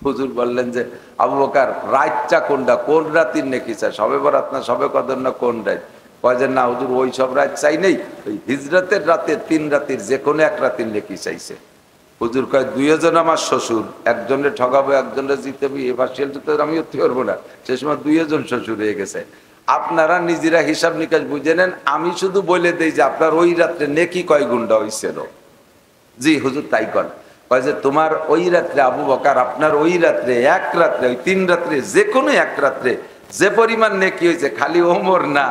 হুজুর বললেন যে আবু বকর রাতটা কোনটা, কোন রাতের নেকি চাই, সবে বরাত না সবে কদর না কোন রাত? কয় যে না হুজুর ওই সব রাত চাই নেই, ওই হিজরতের রাতে 3 রাতের যে কোনো এক রাতের নেকি চাইছে। হুজুর কয় 2 জন আমার শ্বশুর, একজনের ঠগাবো একজনের জিতেবি, এবার সেটা আমি উঠতে পারবো না, সে সময় 2 জন শ্বশুর হয়ে গেছে। আপনারা নিজেরা হিসাব নিকাশ বুঝে নেন, আমি শুধু বলে দেই যে আপনার ওই রাত্রে নেকি কয় গুণটা হয়েছিল। জি হুজুর তাই কর। কয় যে তোমার ওই রাত্রে আবু বকর আপনার ওই রাত্রে এক রাত্রে, ওই 3 রাত্রে যে কোনো এক রাত্রে যে পরিমাণ নেকি হয়েছে, খালি ওমর না,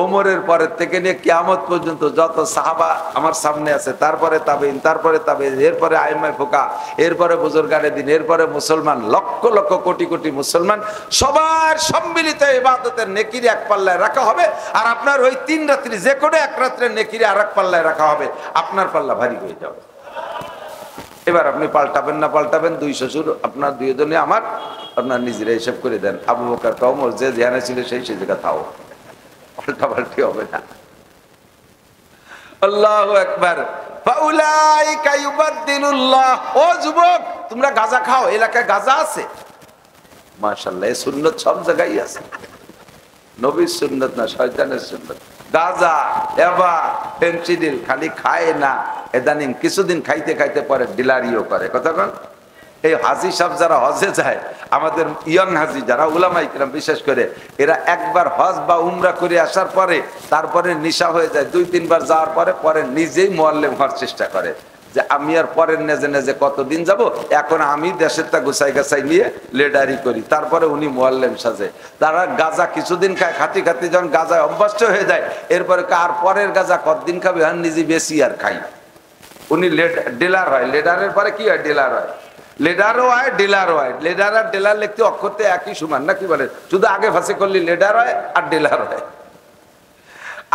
ওমরের পরের থেকে নিয়ে কিয়ামত পর্যন্ত যত সাহাবা আমার সামনে আছে, তারপরে তাবেইন, তারপরে তাবেইন, এরপরে আইমায়ে ফুকা, এরপরে বুজুর্গানে দিন, এরপরে মুসলমান, লক্ষ লক্ষ কোটি কোটি মুসলমান, সবার সম্মিলিত ইবাদতের নেকির এক পাল্লায় রাখা হবে, আর আপনার ওই 3 রাত্রি যে কোনো এক রাত্রের নেকির আর এক পাল্লায় রাখা হবে, আপনার পাল্লা ভারী হয়ে যাবে। এবার আপনি পাল্টাবেন না পাল্টাবেন, 2 শ্বশুর আপনার 2 জনে আমার, আপনার নিজেরা হিসাব করে দেন। আবু বকর ওমর যে ধ্যানে ছিল সেই জায়গা থাও, পাল্টাপাল্টি হবে না। আল্লাহু আকবার। ফাউলাইকা ইউবাদদিলুল্লাহ। ও যুবক, তোমরা গাঁজা খাও, এলাকায় গাঁজা আছে? মাশাআল্লাহ, এই সুন্নাত সব জায়গায় আছে, নবীর সুন্নাত না শয়তানের সুন্নাত। গাঁজা, এবা, ফেন্সিডিল খালি খায় না, এদানিং কিছুদিন খাইতে খাইতে পরে ডিলারিও করে। কথা বল, এই হাজি সাহেব যারা হজে যায়, আমাদের ইয়ং হাজি যারা উলামা ইকরাম বিশেষ করে, এরা একবার হজ বা উমরা করে আসার পরে তারপরে নেশা হয়ে যায়, 2-3 বার যাওয়ার পরে পরে নিজেই মুআল্লিম হওয়ার চেষ্টা করে যে আমি আর পরের নেজে নেজে কতদিন যাব, এখন আমি দেশেরটা গুছাই গাছাই নিয়ে লেডারি করি, তারপরে উনি মুআল্লিম সাজে। তারা গাঁজা কিছুদিন খায়, খাতি খাতি যখন গাঁজায় অভ্যস্ত হয়ে যায়, এরপরে আর পরের গাঁজা কতদিন খাবে, আর নিজে বেশি আর খাই। উনি ডিলার হয়, লেডারের পরে কি হয়, ডিলার হয়। লেডারও হয় ডিলারও হয়, লেডার আর ডিলার লিখতে অক্ষরতে একই সমান নাকি বলে, শুধু আগে ফাঁসে করলে লেডার হয় আর ডিলার হয়।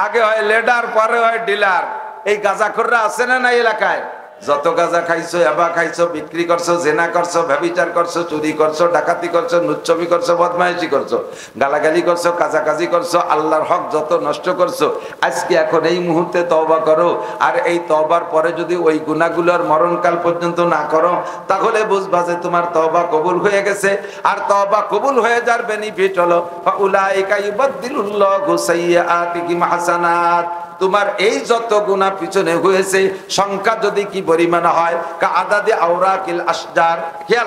আগে হয় লেডার, পরে হয় ডিলার। এই গাঁজাখোররা আছে না নাই এলাকায়? যত গাঁজা খাইছো, এবা খাইছো, বিক্রি করছো, জেনা করছো, ব্যভিচার করছো, চুরি করছো, ডাকাতি করছো, নুচ্ছবি করছো, বদমাইশি করছো, গালাগালি করছো, কাজাকাজি করছো, আল্লাহর হক যত নষ্ট করছো, আজকে এখন এই মুহূর্তে তওবা করো। আর এই তওবার পরে যদি ওই গুনাহগুলোর মরণকাল পর্যন্ত না করো, তাহলে বুঝবা যে তোমার তওবা কবুল হয়ে গেছে। আর তওবা কবুল হয়ে যাওয়ার বেনিফিট হলো ফাউলাইকা ইউবাদদিলুল্লাহু সাইয়্যাতিহিম হাসানাত। তোমার এই যত গুনাহ পিছনে হয়েছে সংখ্যা যদি কি পরিমাণ হয়, কাআদাদি আওরাকিল আশজার,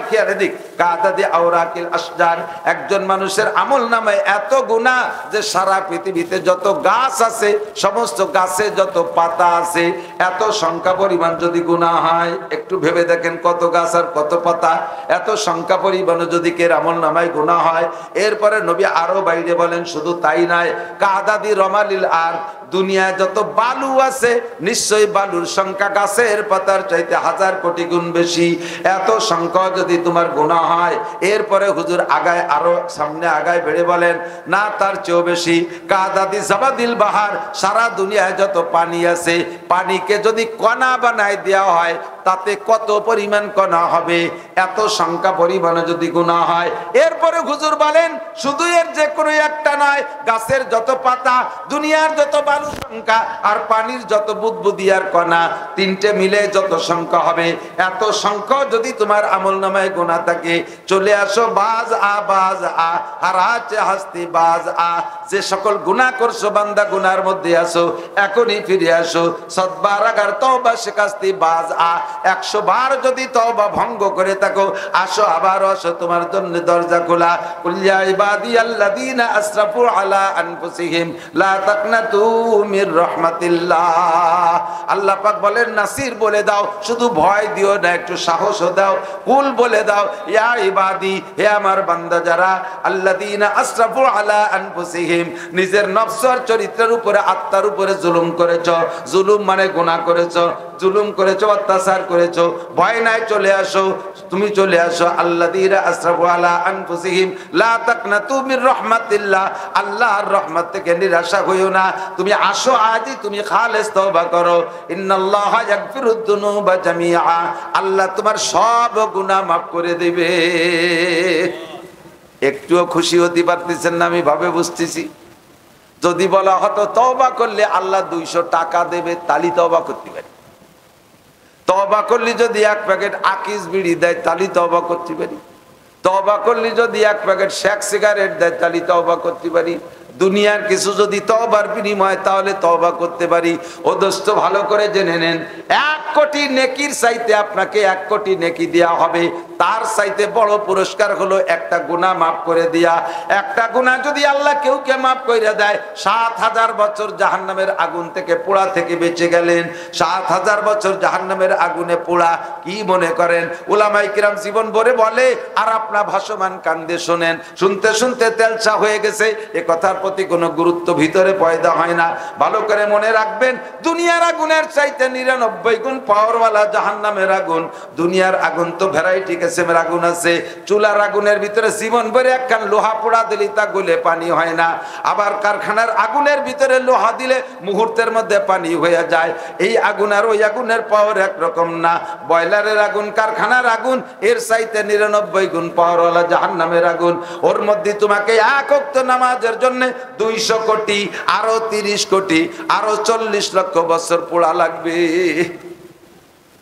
খেয়াল এদিক, কাআদাদি আওরাকিল আশজার, একজন মানুষের আমল নামায় এত গুনাহ যে সারা পৃথিবীতে যত গাছ আছে, সমস্ত গাছে যত পাতা আছে, এত সংখ্যা পরিমাণ যদি গুনাহ হয়, একটু ভেবে দেখেন কত গাছ আর কত পাতা, এত সংখ্যা পরিমাণ যদি কের আমল নামায় গুনাহ হয়। এরপরে নবী আরো বাইরে বলেন, শুধু তাই নয়, কাআদাদি রমালিল আর, দুনিয়ায় যত বালু আছে নিশ্চয়ই বালুর সংখ্যা গাছের পাতার চাইতে 1000 কোটি গুণ বেশি। এত সংখ্যা যদি তোমার গুনাহ হয়, এরপরে হুজুর আগায় আরো সামনে আগায় বেড়ে বলেন, না তার চেয়েও বেশি, কাদাদি জাবাদিল বাহার, সারা দুনিয়ায় যত পানি আছে, পানিকে যদি কণা বানায় দেওয়া হয়, তাতে কত পরিমাণ কণা হবে, এত সংখ্যা পরিমাণে যদি গুনাহ হয়। এরপরে হুজুর বলেন, শুধু এর যে কোনো একটা নয়, গাছের যত পাতা, দুনিয়ার যত বালু সংখ্যা, আর পানির যত বুদবুদিয়ার কণা, 3টে মিলে যত সংখ্যা হবে, এত সংখ্যা যদি তোমার আমলনামায় গুনাহ থাকে, চলে আসো বাজ আ হারাচে হাসতি বাজ আ, যে সকল গুনাহ করছো বান্দা, গুনার মধ্যে আসো, এখনই ফিরে আসো, সদবার আগার তওবা শিকাস্তি বাজ আ, 100 বার যদি তওবা ভঙ্গ করে থাকো, আসো আবার আসো, তোমার জন্য দরজা খোলা। কুল ইয়া ইবাদিয়াল্লাযীনা আসরাফু আলা আনফুসিহিম লা তাকনাতু মির রাহমাতিল্লাহ। আল্লাহ পাক বলেন নাসির বলে দাও, শুধু ভয় দিও না, একটু সাহসও দাও। কুল বলে দাও ইয়া ইবাদি, হে আমার বান্দা যারা আল্লাযীনা আসরাফু আলা আনফুসিহিম, নিজের নফস আর চরিত্রের উপরে, আত্মার উপরে জুলুম করেছো। জুলুম মানে গুনাহ করেছো, জুলুম করেছো, অত্যাচার করেছো। ভয় নাই, চলে আসো, তুমি চলে আসো। আল্লাযীনা আসরাফু আলা আনফুসিহিম লা তাকনাতু মির রাহমাতিল্লাহ, আল্লাহর রহমত থেকে নিরাশা হইও না। তুমি আসো আজই, তুমি খালেস তওবা করো। ইন্নাল্লাহা ইয়াগফিরুদ যুনুবা জামিআ, আল্লাহ তোমার সব গুনাহ মাফ করে দেবে। একটুও খুশি হতে পারতেছেন না? আমি ভাবে বুঝতেছি যদি বলা হতো তওবা করলে আল্লাহ 200 টাকা দেবে, তালি তওবা করতে পারি। তওবা করলে যদি 1 প্যাকেট আকিস বিড়ি দেয়, তালি তওবা করতে পারি। তওবা করলে যদি 1 প্যাকেট শেক সিগারেট দেয়, তালি তওবা করতে পারি। দুনিয়ার কিছু যদি তওবার বিনিময়, তাহলে তওবা করতে পারি। ও দোস্ত, ভালো করে জেনে নেন, 1 কোটি নেকির চাইতে আপনাকে 1 কোটি নেকি দেয়া হবে। তার চাইতে বড় পুরস্কার হলো একটা গুনাহ মাফ করে দেয়া। একটা গুনাহ যদি আল্লাহ কেউকে মাফ করে দেয়, 7000 বছর জাহান্নামের আগুন থেকে, পোড়া থেকে বেঁচে গেলেন। 7000 বছর জাহান্নামের আগুনে পোড়া, কি মনে করেন? উলামায়ে কিরাম জীবন ভরে বলে, আর আপনা ভাসমান কান্দে শোনেন। শুনতে শুনতে তেলসা হয়ে গেছে, এ কথার প্রতি কোনো গুরুত্ব ভিতরে পয়দা হয় না। ভালো করে মনে রাখবেন, দুনিয়ার আগুনের চাইতে 99 গুণ পাওয়ারওয়ালা জাহান্নামের আগুন। দুনিয়ার আগুন তো ভ্যারাইটি কিসমের আগুন আছে। চুলার আগুনের ভিতরে জীবন ভরে একখান লোহা পোড়া দিলে তা গলে পানি হয় না। আবার কারখানার আগুনের ভিতরে লোহা দিলে মুহূর্তের মধ্যে পানি হয়ে যায়। এই আগুন আর ওই আগুনের পাওয়ার একরকম না। বয়লারের আগুন, কারখানার আগুন, এর চাইতে 99 গুণ পাওয়ারওয়ালা জাহান্নামের আগুন। ওর মধ্যে তোমাকে 1 ওয়াক্ত নামাজের জন্য 200 কোটি, আরো 30 কোটি, আরো 40 লক্ষ বছর পোড়া লাগবে।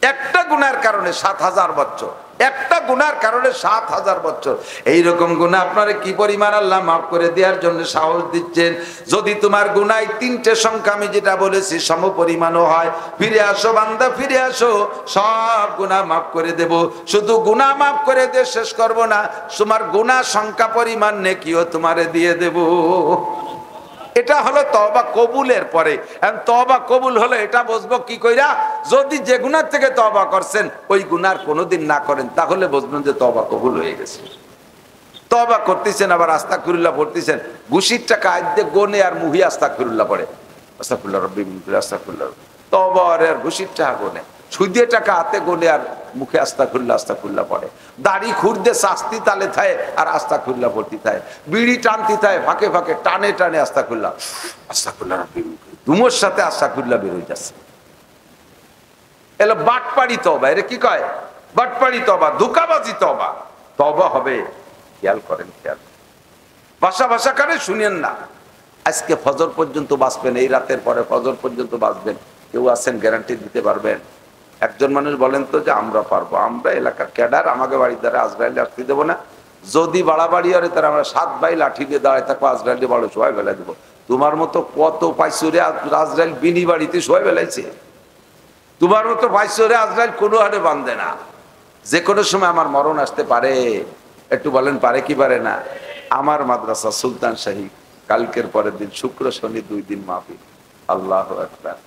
একটা গুনার কারণে 7000 বছর, একটা গুনার কারণে 7000 বছর। এইরকম গুনাহ আপনারা কি পরিমাণ আল্লাহ মাফ করে দেওয়ার জন্য সাহস দিচ্ছেন। যদি তোমার গুনাহ 3টে সংখ্যা আমি যেটা বলেছি সম পরিমাণও হয়, ফিরে আসো বান্দা, ফিরে আসো, সব গুনাহ মাফ করে দেব। শুধু গুনাহ মাফ করে দিয়ে শেষ করব না, তোমার গুনাহ সংখ্যা পরিমাণ নেকিও তোমারে দিয়ে দেব। এটা হলো তওবা কবুলের পরে। এখন তওবা কবুল হলো এটা বুঝবো কি কইরা? যদি যে গুনাহ থেকে তওবা করছেন ওই গুনার কোনোদিন না করেন, তাহলে বুঝবেন যে তওবা কবুল হয়ে গেছে। তওবা করতেছেন, আবার আস্তাগফিরুল্লাহ পড়তেছেন, ঘুষির টাকা আদ্যে গোনে আর মুহি আস্তাগফিরুল্লাহ পড়ে, আস্তাগফিরুল্লাহ রাব্বি মিন কুল্লি আস্তাগফিরুল্লাহ। তওবা আর ঘুষির টাকা গোনে, সুদে টাকা হাতে গোনে আর মুখে আস্তাগফিরুল্লাহ আস্তাগফিরুল্লাহ পড়ে। দাড়ি খুঁড়তে শাস্তি তালে থাকে আর আস্তাগফিরুল্লাহ পড়তে থাকে। বিড়ি টানতে থাকে, ফাঁকে ফাঁকে টানে টানে আস্তাগফিরুল্লাহ আস্তাগফিরুল্লাহ রাব্বি মিন কুল্লি, দুমোর সাথে আস্তাগফিরুল্লাহ বের হয়ে যাচ্ছে। এলো বাটপাড়ি তওবা। এর কি কয়? বাটপাড়ি তওবা, ধোঁকাবাজি তওবা। তওবা হবে, খেয়াল করেন, খেয়াল। ভাষা ভাষা কানে শুনেন না। আজকে ফজর পর্যন্ত বাঁচবেন, এই রাতের পরে ফজর পর্যন্ত বাঁচবেন, কেউ আছেন গ্যারান্টি দিতে পারবেন? একজন মানুষ বলেন তো যে আমরা পারবো, আমরা এলাকার ক্যাডার, আমাকে বাড়ির দ্বারা আজরাইলে আসতে দেবো না। যদি বাড়াবাড়ি হয় তারা আমরা 7 ভাই লাঠি দিয়ে দাঁড়ায় থাকবো, আজরাইলে বড় সবাই বেলা দেবো। তোমার মতো কত পাইছরে আজরাইল বিনি বাড়িতে সবাই বেলাইছে। তোমার মতো পাইছরে আজরাইল কোনো হারে বাঁধে না। যে কোনো সময় আমার মরণ আসতে পারে। একটু বলেন পারে কি পারে না? আমার মাদ্রাসা সুলতান শাহী কালকের পরের দিন শুক্র শনি 2 দিন মাহফিল। আল্লাহু আকবার।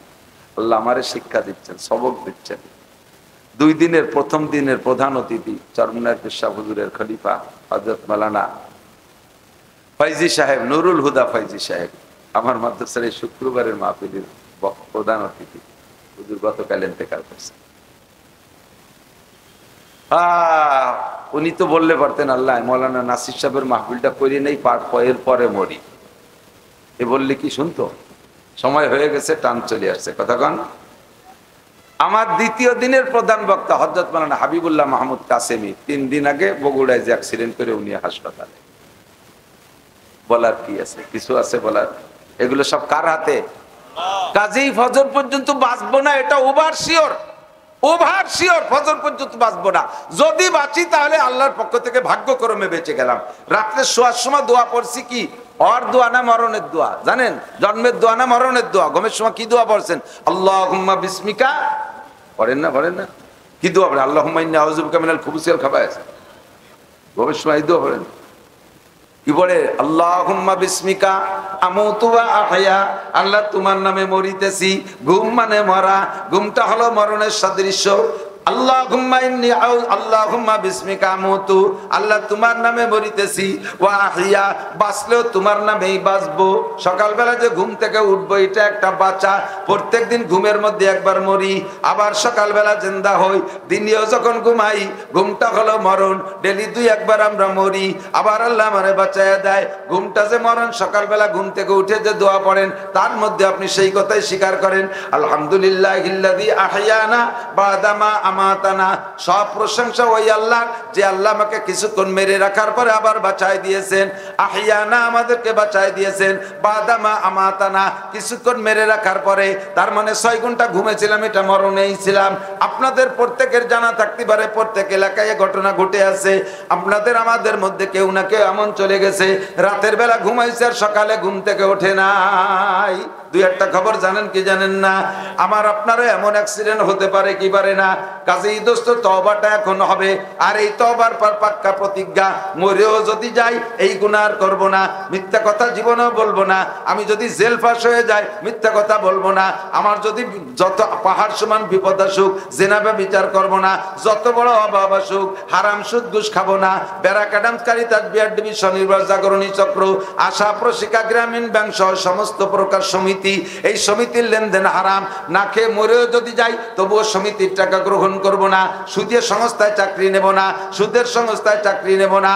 আল্লাহ আমারে শিক্ষা দিচ্ছেন, সবক দিচ্ছেন। 2 দিনের প্রথম দিনের প্রধান অতিথি চরমনায় পেশা হুজুরের খলিফা হযরত মাওলানা ফয়জি সাহেব, নুরুল হুদা ফয়জি সাহেব, আমার মাদ্রাসার এই শুক্রবারের মাহফিলের প্রধান অতিথি। হুজুর গতকাল ইন্তেকাল করেছেন। উনি তো বললে পারতেন আল্লাহ মৌলানা নাসির সাহেবের মাহফিলটা করে নেই, এর পরে মরি। এ বললে কি শুনতো? সময় হয়ে গেছে, টান চলে আসছে। কথা কন। আমার দ্বিতীয় দিনের প্রধান বক্তা হযরত মাওলানা হাবিবুল্লাহ মাহমুদ কাসেমি 3 দিন আগে বগুড়ায় যে অ্যাক্সিডেন্ট করে উনি হাসপাতালে। বলার কি আছে? কিছু আছে বলার? এগুলো সব কার হাতে? কাজেই ফজর পর্যন্ত বাঁচবো না, এটা ওভার শিওর। ওভার শিওর ফজর পর্যন্ত বাঁচবো না। যদি বাঁচি তাহলে আল্লাহর পক্ষ থেকে ভাগ্যক্রমে বেঁচে গেলাম। রাত্রে শোয়ার সময় দোয়া পড়ছি কি? और दुआ ना मरণের দোয়া জানেন? জন্মের দোয়া না মরণের দোয়া? ঘুমের সময় কি দোয়া পড়ছেন? আল্লাহুম্মা বিসমিকা পড়েন না? পড়েন না? কি দোয়া পড়েন? আল্লাহুম্মা ইন্নী আউযু বিকা মিনাল খুবুসি ওয়াল খাবায়েস। ঘুমের সময় দোয়া পড়েন। কি বলে? আল্লাহুম্মা বিসমিকা আমুতু ওয়া আহয়া, আল্লাহ তোমার নামে মরিতেছি। ঘুম মানে মরা, ঘুমটা হলো মরণের সাদৃশ্য। আল্লাহুম্মা বিসমিকা আমুতু, আল্লাহ তোমার নামে মরিতেছি। ওয়া আহইয়া, বাঁচলেও তোমার নামেই বাঁচবো। সকালবেলা যে ঘুম থেকে উঠবো এটা একটা বাঁচা। প্রত্যেকদিন ঘুমের মধ্যে একবার মরি, আবার সকালবেলা জিন্দা হই। দিনেও যখন ঘুমাই ঘুমটা হলো মরণ, ডেলি দুই একবার আমরা মরি, আবার আল্লাহ আমারে বাঁচায়া দেয়। ঘুমটা যে মরণ, সকালবেলা ঘুম থেকে উঠে যে দোয়া পড়েন তার মধ্যে আপনি সেই কথাই স্বীকার করেন, আলহামদুলিল্লাহিল্লাযী আহইয়ানা বা'দা মা আমাতানা। সব প্রশংসা ওই আল্লাহ যে আল্লাহ আমাকে কিছুক্ষণ মেরে রাখার পরে আবার বাঁচায় দিয়েছেন। আহইয়ানা, আমাদেরকে বাঁচায় দিয়েছেন। বা'দা মা আমাতানা, কিছুক্ষণ মেরে রাখার পরে। তার মানে 6 ঘন্টা ঘুমেছিলাম, এটা মরণেই ছিলাম। আপনাদের প্রত্যেকের জানা থাকতে পারে প্রত্যেক এলাকায় ঘটনা ঘটে আছে। আপনাদের আমাদের মধ্যে কেউ না কেউ এমন চলে গেছে রাতের বেলা ঘুমাইছে আর সকালে ঘুম থেকে ওঠে নাই। দুই একটা খবর জানেন কি জানেন না? আমার আপনারও এমন অ্যাক্সিডেন্ট হতে পারে কি পারে না? কাজেই দোস্ত তওবাটা এখন হবে। আর এই তওবার পর পাক্কা প্রতিজ্ঞা, মরেও যদি যাই এই গুনাহ আর করব না, মিথ্যা কথা জীবনেও বলবো না। আমি যদি জেল ফাঁস হয়ে যাই মিথ্যা কথা বলবো না। আমার যদি যত পাহাড় সমান বিপদ আসুক জেনাবে বিচার করব না। যত বড় অভাব আসুক হারাম সুদ ঘুষ খাবো না। ব্যারাক অ্যাডামস কারিতাস বিআরডিবি স্বনির্ভর জাগরণী চক্র, আশা প্রশিকা গ্রামীণ ব্যাংক সহ সমস্ত প্রকার সমিতি, এই সমিতির লেনদেন হারাম। না খেয়ে মরেও যদি যাই তবুও সমিতির টাকা গ্রহণ করব না। সুদের সংস্থায় চাকরি নেব না, সুদের সংস্থায় চাকরি নেব না।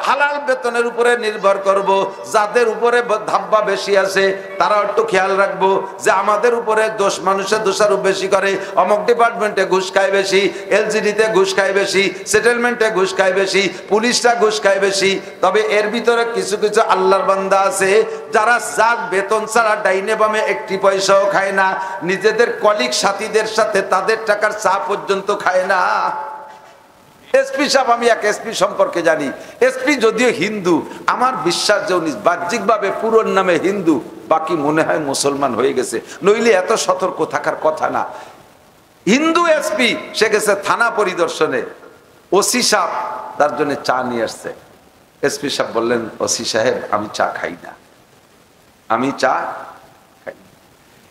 হালাল বেতনের উপরে নির্ভর করব। যাদের উপরে ধাব্বা বেশি আছে তারা একটু খেয়াল রাখবো যে আমাদের উপরে দোষ মানুষের দোষারোপ বেশি করে। অমুক ডিপার্টমেন্টে ঘুষ খায় বেশি, এলজিডিতে ঘুষ খায় বেশি, সেটেলমেন্টে ঘুষ খায় বেশি, পুলিশরা ঘুষ খায় বেশি। তবে এর ভিতরে কিছু কিছু আল্লাহর বান্দা আছে যারা যার বেতন ছাড়া ডাইনে বামে একটি পয়সাও খায় না, নিজেদের কলিগ সাথীদের সাথে তাদের টাকার চা পর্যন্ত খায় না। এসপি সাহেব, আমি এক এসপি সম্পর্কে জানি। এসপি যদিও হিন্দু, আমার বিশ্বাস যে উনি বাহ্যিকভাবে পুরোর নামে হিন্দু, বাকি মনে হয় মুসলমান হয়ে গেছে, নইলে এত সতর্ক থাকার কথা না। হিন্দু এসপি, সে গেছে থানা পরিদর্শনে, ওসি সাহেব তার জন্য চা নিয়ে আসছে। এসপি সাহেব বললেন, ওসি সাহেব আমি চা খাই না, আমি চা খাই না।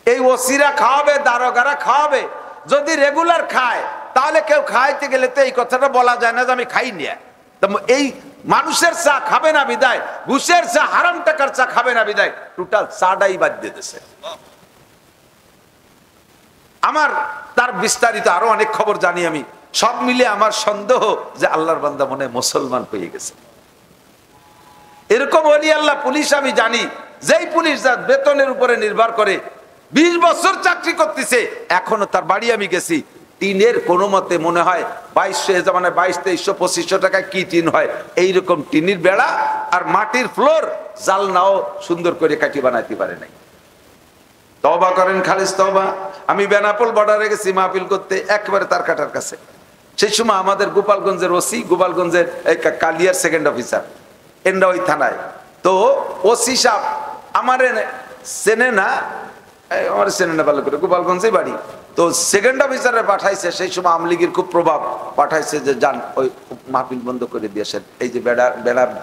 এই ওসিরা খাওয়াবে, দারোগারা খাওয়াবে। যদি রেগুলার খায় তাহলে কেউ খাইতে গেলে তো এই কথাটা বলা যায় না যে আমি খাই না। এই মানুষের চা খাবে না বিদায়, ঘুষের চা, হারাম টাকার চা খাবে না বিদায় টোটাল চাটাই বাদ দিয়ে দিয়েছে। আমার তার বিস্তারিত আরো অনেক খবর জানি আমি। সব মিলে আমার সন্দেহ যে আল্লাহর বান্দা মনে মুসলমান হয়ে গেছে। এরকম ওলি আল্লাহ পুলিশ আমি জানি, যেই পুলিশ যার বেতনের উপরে নির্ভর করে 20 বছর চাকরি করতেছে, এখনো তার বাড়ি আমি গেছি, টিনের কোনো মতে মনে হয় 2200 জামানায় 2200-2300 টাকা কি টিন হয়, এইরকম টিনের বেড়া আর মাটির ফ্লোর, জালনাও সুন্দর করে কাটি বানাইতে পারে নাই। তওবা করেন, খালিস তওবা। আমি বেনাপোল বর্ডারে গেছি মাহফিল করতে, একবারে তার কাটার কাছে। সেই সময় আমাদের গোপালগঞ্জের ওসি, গোপালগঞ্জের কালিয়ার সেকেন্ড অফিসার, এন্ডা ওই থানায়। তো ওসি সাহেব আমার চেনে না, আমার চেনে না ভালো করে, গোপালগঞ্জে বাড়ি। তো সেকেন্ড অফিসারে পাঠাইছে, সেই সময় আওয়ামী লীগের খুব প্রভাব, পাঠাইছে যে যান ওই মাহফিল বন্ধ করে দিয়েছেন। এই যে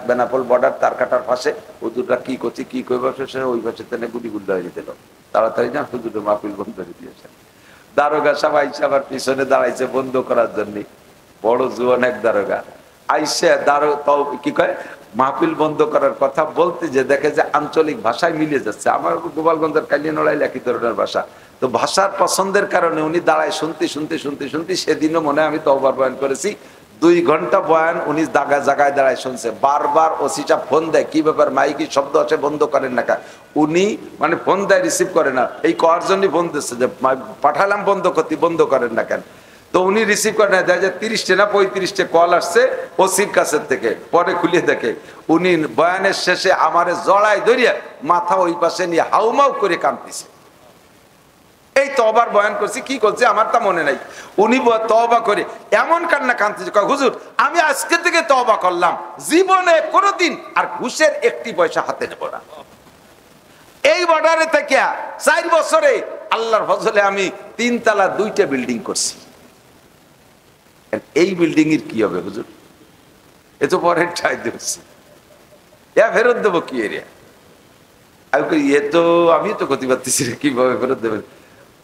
বেনাপোল বর্ডার তার কাটার পাশে হুজুররা কি করছে, কি করবে, ওই পাশে তেনে গুলি গুল্লা হয়ে দিল। তাড়াতাড়ি যান, হুজুরের মাহফিল বন্ধ করে দিয়েছেন। দারোগা সাহেব আইসা আবার পিছনে দাঁড়াইছে বন্ধ করার জন্য, বড় জুয়ান এক দারোগা আইসা কি কয় মাহফিল বন্ধ করার কথা বলতে যে দেখে যে আঞ্চলিক ভাষায় মিলে যাচ্ছে। আমার গোপালগঞ্জের কালিয়ানড়াইল একই ধরনের ভাষা। তো ভাষার পছন্দের কারণে উনি দাঁড়ায় শুনতে সেদিনও মনে হয় আমি তওবার বয়ান করেছি, 2 ঘন্টা বয়ান উনি জায়গায় দাঁড়ায় শুনছে। বারবার ওসিটা ফোন দেয়, কি ব্যাপার মাইকি শব্দ আছে বন্ধ করেন না। উনি মানে ফোন দেয়, রিসিভ করে না, এই করার জন্যই ফোন দিচ্ছে যে পাঠালাম বন্ধ করতে, বন্ধ করেন না কেন। তো উনি রিসিভ করে না, দেখা যায় 30টে না 35টে কল আসছে ওসির কাছের থেকে। পরে খুলে দেখে উনি বয়ানের শেষে আমারে জড়াই ধরিয়া মাথা ওই পাশে নিয়ে হাউমাউ করে কাঁদতেছে। এই তওবার বয়ান করছি, কি করছে আমার তা মনে নাই। উনি তওবা করে এমন কান্না কাঁদতেছে, হুজুর আমি আজকে থেকে তওবা করলাম, জীবনে কোনোদিন আর ঘুষের একটি পয়সা হাতে নেব না। এই বর্ডারে থেকে 4 বছরে আল্লাহর ফজলে আমি 3 তলা 2টা বিল্ডিং করছি। এই বিল্ডিং এর কি হবে হুজুর? এ তো পরের ঠাই দিচ্ছি। ফেরত দেবো কি এরিয়া? আমি কই এ তো আমি তো ক্ষতি পাচ্ছি না, কিভাবে ফেরত দেবেন?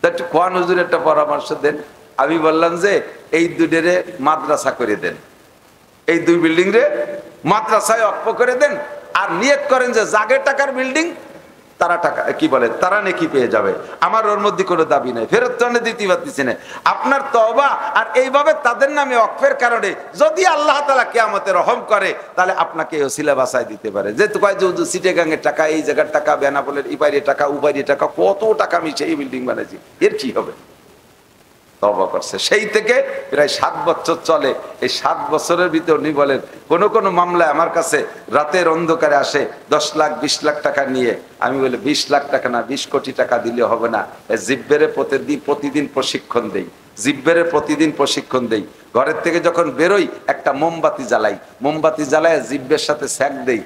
তা একটু কোয়ান হুজুর একটা পরামর্শ দেন। আমি বললাম যে এই দুটোরে মাদ্রাসা করে দেন, এই দুই বিল্ডিং রে মাদ্রাসায় অক্ষ করে দেন, আর নিয়ত করেন যে জাগের টাকার বিল্ডিং তারা টাকা কি বলে তারা নেকি পেয়ে যাবে। আমার ওর মধ্যে কোনো দাবি নাই, ফেরত তো দিতে পারতেছি না। আপনার তওবা আর এইভাবে তাদের নামে অক্ফের কারণে যদি আল্লাহ তাআলা কিয়ামতে রহম করে, তাহলে আপনাকে ওসিলা বাঁচায় দিতে পারে। যেহেতু কয় যে সিটেগাঙের টাকা, এই জায়গার টাকা, বেনাপোলের ইপাইরে টাকা, উপাইরে টাকা, কত টাকা মিশে এই বিল্ডিং বানাইছি, এর কি হবে? তওবা করছে। সেই থেকে প্রায় 7 বছর চলে। এই 7 বছরের ভিতর উনি বলেন কোন কোন মামলায় আমার কাছে রাতের অন্ধকারে আসে 10 লাখ 20 লাখ টাকা নিয়ে। আমি বলি 20 লাখ টাকা না, 20 কোটি টাকা দিলে হবে না। জিব্বেরে প্রতিদিন প্রশিক্ষণ দেই, জিব্বেরে প্রতিদিন প্রশিক্ষণ দেই। ঘরের থেকে যখন বেরোই একটা মোমবাতি জ্বালাই, মোমবাতি জ্বালায় জিব্বের সাথে স্যাক দেই।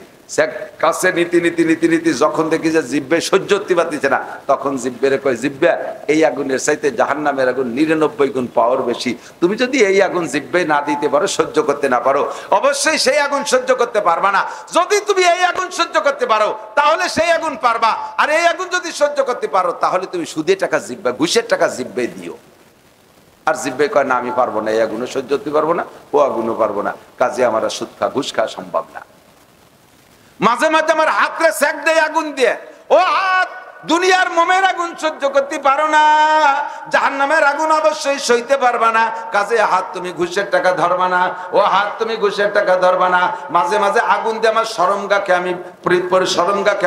কাছে নীতি যখন দেখি যে জিব্বে সহ্য করতে পারতেছে না, তখন জিব্বেরে কয়, জিব্বা এই আগুনের চাইতে জাহান্নামের আগুন 99 গুণ পাওয়ার বেশি। তুমি যদি এই আগুন জিব্বে না দিতে পারো, সহ্য করতে না পারো, অবশ্যই সেই আগুন সহ্য করতে পারবা না। যদি তুমি এই আগুন সহ্য করতে পারো, তাহলে সেই আগুন পারবা। আর এই আগুন যদি সহ্য করতে পারো, তাহলে তুমি সুদের টাকা জিব্বা, ঘুষের টাকা জিব্বে দিও। আর জিব্বে কয় না, আমি পারবো না, এই আগুনও সহ্য করতে পারবো না, ও আগুনও পারবো না, কাজে আমার সুদ খা ঘুষ খাওয়া সম্ভব না। মাঝে মাঝে আমার হাতরে স্যাক দেয় আগুন দিয়ে, ও হাত দুনিয়ার মোমের আগুন সহ্য করতে পারো না, জাহান্নামের আগুন অবশ্যই সইতে পারবা না, কাজে হাত তুমি ঘুষের টাকা ধরবা না, ও হাত তুমি ঘুষের টাকা ধরবা না। মাঝে মাঝে আগুন দিয়ে আমার শরমগাকে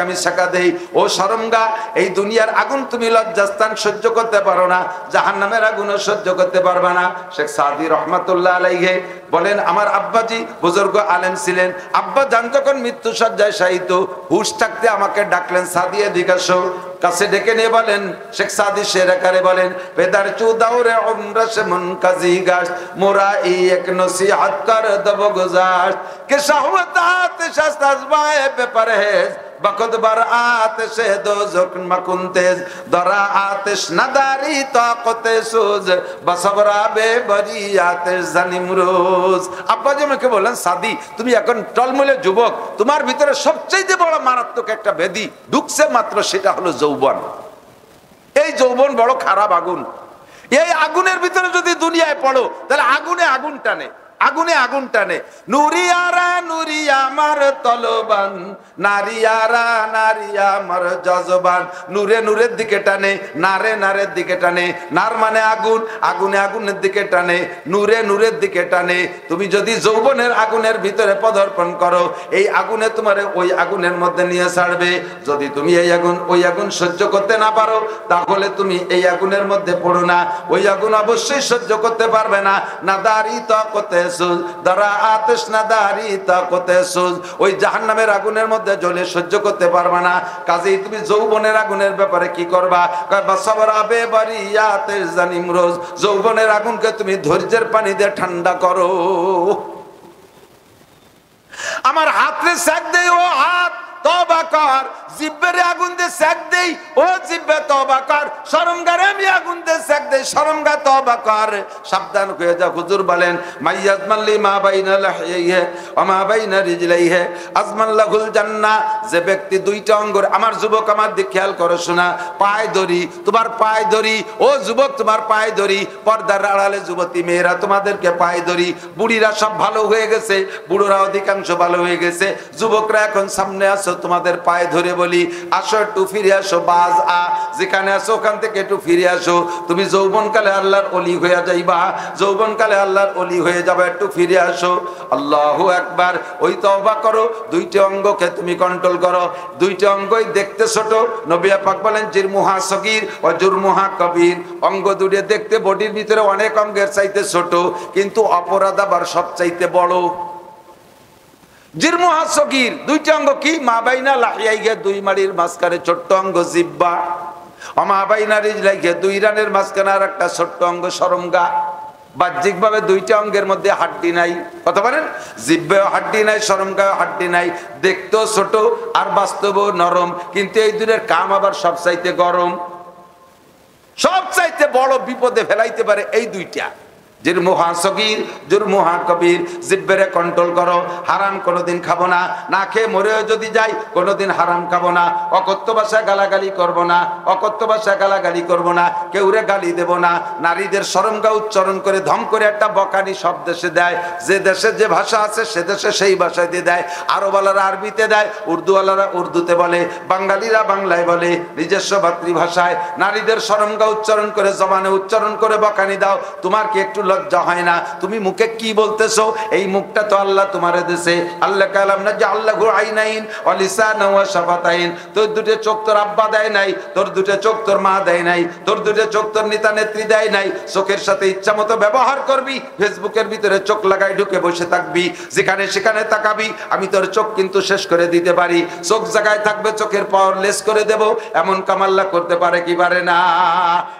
আমি শেখা দেই, ও শরমগা এই দুনিয়ার আগুন তুমি লজ্জাস্থান সহ্য করতে পারো না, জাহান্নামের আগুনও সহ্য করতে পারবা না। শেখ সাদি রহমাতুল্লাহ আলাইহি বলেন, আমার আব্বাজি বুজুর্গ আলেম ছিলেন, আব্বা জান যখন মৃত্যু সজ্জায় শায়িত, হুশ থাকতে আমাকে ডাকলেন, সাদি এদিকে আসো। কাছে ডেকে নিয়ে বলেন, শেখ সাদি শেরাকারে বলেন, বেদার চুদাউরে উমরা সে মন কাজি গাশ মোরা ই এক নসিহত কর দব গুজাশ কে শাহওয়াত আতিশ আজবায়ে বে পরহেজ বখত বার আতিশ দোজখ মকুন তেজ দরা আতিশ নাদারি তাকতে সুজ বসবরা বে বরি আতিশ জানিমরোজ। আব্বা জি আমাকে বললেন, সাদি তুমি এখন টলমলে যুবক, তোমার ভিতরে সবচেয়ে বড় মারাত্মক একটা ব্যাধি ঢুকছে মাত্র, সেটা হলো যৌবন। এই যৌবন বড় খারাপ আগুন। এই আগুনের ভিতরে যদি দুনিয়ায় পড়ো, তাহলে আগুনে আগুন টানে, আগুনে আগুন টানে। নুরিয়ারা নুরিয়া আমার তলবান, নারিয়ারা নারিয়া আমার জজবান। নূরে নূরের দিকে টানে, নারে নারের দিকে টানে। নার মানে আগুন, আগুনে আগুনের দিকে টানে, নূরে নূরের দিকে টানে। তুমি যদি যৌবনের আগুনের ভিতরে পদার্পণ করো, এই আগুনে তোমার ওই আগুনের মধ্যে নিয়ে ছাড়বে। যদি তুমি এই আগুন ওই আগুন সহ্য করতে না পারো, তাহলে তুমি এই আগুনের মধ্যে পড়ো না, ওই আগুন অবশ্যই সহ্য করতে পারবে না। নাদারি তাকতে সুজ দরা আতিশ নাদারি তাকতে সুজ, ওই জাহান্নামের আগুনের মধ্যে জ্বলে সহ্য করতে পারবে না। কাজেই তুমি যৌবনের আগুনের ব্যাপারে কি করবা? কয় বাসবরা বে বারিয়াতে জানিমরোজ, যৌবনের আগুনকে তুমি ধৈর্যের পানি দিয়ে ঠান্ডা করো। আমার হাতে সেক দেই, ও হাত তওবা কর। জিব্বেরে আগুন দিয়ে সেক দেই, ও জিব্বে তওবা কর। শরমগারে আমি আগুন দিয়ে সেক দেই, শরমগা তওবা কর। সাবধান হয়ে যা। হুজুর বলেন, মাইয়াজমাল্লি মা বাইনা লাহিয়াইহি ওয়া মা বাইনা রিজলাইহি আজমাল্লাহুল জান্নাহ। যে ব্যক্তি দুইটা অঙ্গর, আমার যুবক আমার দিক খেয়াল করো শোনা, পায় ধরি, তোমার পায় ধরি, ও যুবক তোমার পায় ধরি, পর্দার আড়ালে যুবতী মেয়েরা তোমাদেরকে পায় ধরি। বুড়িরা সব ভালো হয়ে গেছে, বুড়োরা অধিকাংশ ভালো হয়ে গেছে, যুবকরা এখন সামনে আসো, তোমাদের পায়ে ধরে বলি, আসো একটু ফিরে আসো, বাজ আ যেখানে আসো ওখান থেকে একটু ফিরে আসো। তুমি যৌবনকালে আল্লাহর ওলি হয়ে যাইবা, যৌবনকালে আল্লাহর ওলি হয়ে যাবে, একটু ফিরে আসো। আল্লাহু আকবার। ওই তওবা করো, দুইটা অঙ্গকে তুমি কন্ট্রোল করো। দুইটা অঙ্গই দেখতে ছোট, নবী পাক বলেন জিরমুহা সগীর ও জুরমুহা কবির। অঙ্গ দুটো দেখতে বডির ভিতরে অনেক অঙ্গের চাইতে ছোট, কিন্তু অপরাধ আবার সব চাইতে বড়। জিরমুহা সগীর, দুইটা অঙ্গ কি? মা বাইনা লাহিয়াইহি, দুই মাড়ির মাঝখানে ছোট্ট অঙ্গ জিহ্বা। ও মা বাইনা রিজলাইহি, দুই রানের মাঝখানে আর একটা ছোট্ট অঙ্গ শরমগা। বাহ্যিকভাবে দুইটা অঙ্গের মধ্যে হাড্ডি নাই, কথা বলেন, জিহ্বায়ও হাড্ডি নাই, শরমগায়ও হাড্ডি নাই, দেখতেও ছোট আর বাস্তবও নরম, কিন্তু এই দুইয়ের কাম আবার সবচাইতে গরম। সবচাইতে বড় বিপদে ফেলাইতে পারে এই দুইটা। জিরমুহা সগীর জুরমুহা কবির। জিহ্বারে কন্ট্রোল করো, হারাম কোনোদিন খাবো না, না খেয়ে মরেও যদি যাই কোনোদিন হারাম খাবো না, অকথ্য ভাষায় গালাগালি করবো না, অকথ্য ভাষায় গালাগালি করবো না, কেউরে গালি দেব না। নারীদের শরমগা উচ্চারণ করে ধম করে একটা বকানি সব দেশে দেয়, যে দেশে যে ভাষা আছে সে দেশে সেই ভাষায় দিয়ে দেয়। আরবওয়ালারা আরবিতে দেয়, উর্দুওয়ালারা উর্দুতে বলে, বাঙালিরা বাংলায় বলে, নিজস্ব মাতৃভাষায়। নারীদের শরমগা উচ্চারণ করে জবানে উচ্চারণ করে বকানি দাও, তোমার কি একটু লজ্জা হয় না? তুমি মুখে কি বলতেছো? এই মুখটা তো আল্লাহ তোমারে দিয়েছে। আল্লাহ কালাম না যে আল্লাহু আইনাইন ওয়া লিসানা ওয়া শাফাতাইন। তোর দুটো চোখ তোর আব্বা দেয় নাই, তোর দুটো চোখ তোর মা দেয় নাই, তোর দুটো চোখ তোর নেতা নেত্রী দেয় নাই। চোখের সাথে ইচ্ছা মতো ব্যবহার করবি, ফেসবুকের ভিতরে চোখ লাগাই ঢুকে বসে থাকবি, যেখানে সেখানে তাকাবি। আমি তোর চোখ কিন্তু শেষ করে দিতে পারি, চোখ জায়গায় থাকবে, চোখের পাওয়ার লেস করে দেব, এমন কামাল্লা করতে পারে কি পারে না?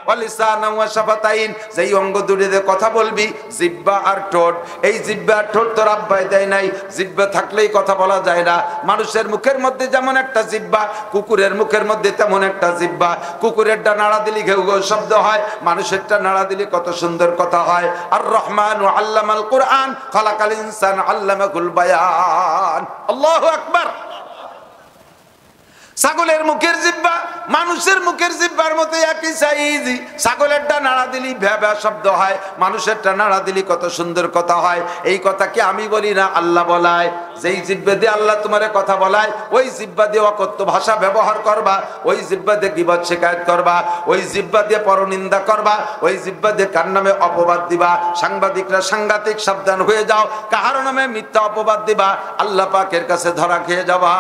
ওয়া লিসানা ওয়া শাফাতাইন, যেই অঙ্গ দুটো দিয়ে কথা বলবি, জিহ্বা আর ঠোঁট। এই জিহ্বা আর ঠোঁট তোর আব্বাই দেয় নাই, জিহ্বা থাকলেই কথা বলা যায় না। মানুষের মুখের মধ্যে যেমন একটা জিহ্বা, কুকুরের মুখের মধ্যে তেমন একটা জিহ্বা। কুকুরেরটা নাড়া দিলে ঘেউ ঘেউ শব্দ হয়, মানুষেরটা নাড়া দিলে কত সুন্দর কথা হয়। আর রহমান আল্লামাল কুরআন খালাকাল ইনসান আল্লামাহুল বায়ান। আল্লাহু আকবার। ছাগলের মুখের জিহ্বা মানুষের মুখের জিহ্বার মতো একই সাইজ। ছাগলেরটা নাড়া দিলি ভ্যা ভ্যা শব্দ হয়, মানুষেরটা নাড়া দিলি কত সুন্দর কথা হয়। এই কথা কি আমি বলি না, আল্লাহ বলায়। যেই জিহ্বা দিয়ে আল্লাহ তোমারে কথা বলায়, ওই জিহ্বা দিয়ে অকথ্য ভাষা ব্যবহার করবা, ওই জিহ্বা দিয়ে গীবত শিকায়ত করবা, ওই জিহ্বা দিয়ে পরনিন্দা করবা, ওই জিহ্বা দিয়ে কার নামে অপবাদ দিবা। সাংবাদিকরা সাংঘাতিক, সাবধান হয়ে যাও, কাহার নামে মিথ্যা অপবাদ দিবা, আল্লাহ পাকের কাছে ধরা খেয়ে যাবা।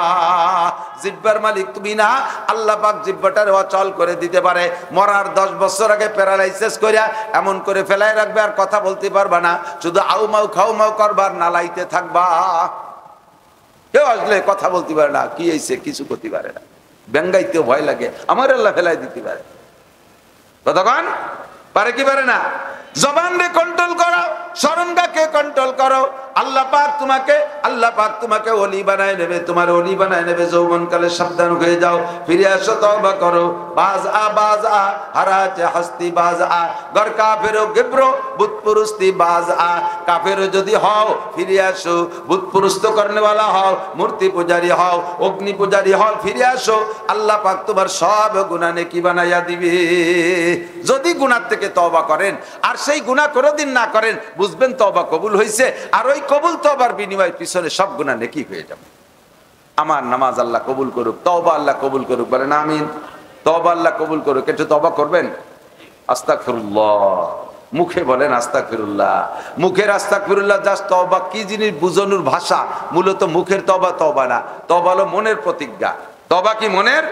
জিহ্বার মালিক তুমি না, আল্লাহ পাক জিহ্বাটার অচল করে দিতে পারে। মরার 10 বছর আগে প্যারালাইসিস কইরা এমন করে ফেলাই রাখবে, আর কথা বলতে পারবা না, শুধু আউ মাউ খাও মাউ করবার নালাইতে থাকবা। কেউ আসলে কথা বলতে পারে না, কি হয়েছে কিছু করতে পারে না, ব্যঙ্গাইতেও ভয় লাগে, আমার আল্লাহ ফেলাই দিতে পারে। কতক্ষণ পারে কি পারে না? জবান রে কন্ট্রোল করো, শরমগাকে কন্ট্রোল করো। আল্লাহ পাক তোমাকে ওলি বানায় নেবে, তোমার ওলি বানায় নেবে। যৌবনকালে সাবধান হয়ে যাও, ফিরে আসো, তওবা করো। বাজ আ হারাতে হস্তি বাজ আ, গর কাফেরো গিব্রো বুত পুরুস্তি বাজ আ। কাফেরো যদি হও ফিরে আসো, বুত পুরুস্ত করনেওয়ালা হও, মূর্তি পূজারি হও, অগ্নি পূজারি হও, ফিরে আসো। আল্লাহ পাক তোমার সব গুনাহ নেকি বানাইয়া দিবে, যদি গুনাহ থেকে তওবা করেন। আর সেই গুনাহ কোনোদিন না করেন, বুঝবেন তওবা কবুল হয়েছে। আর ওই কবুল তওবার বিনিময় পিছনে সব গুনাহ নেকি হয়ে যাবে। আমার নামাজ আল্লাহ কবুল করুক, তওবা আল্লাহ কবুল করুক, বলেন আমিন। তওবা আল্লাহ কবুল করুক। একটু তওবা করবেন, আস্তাগফিরুল্লাহ, মুখে বলেন আস্তাগফিরুল্লাহ। মুখের আস্তাগফিরুল্লাহ জাস্ট তওবা কি জিনিস বুঝানোর ভাষা, মূলত মুখের তওবা তওবা না, তওবা হলো মনের প্রতিজ্ঞা। তওবা কি মনের?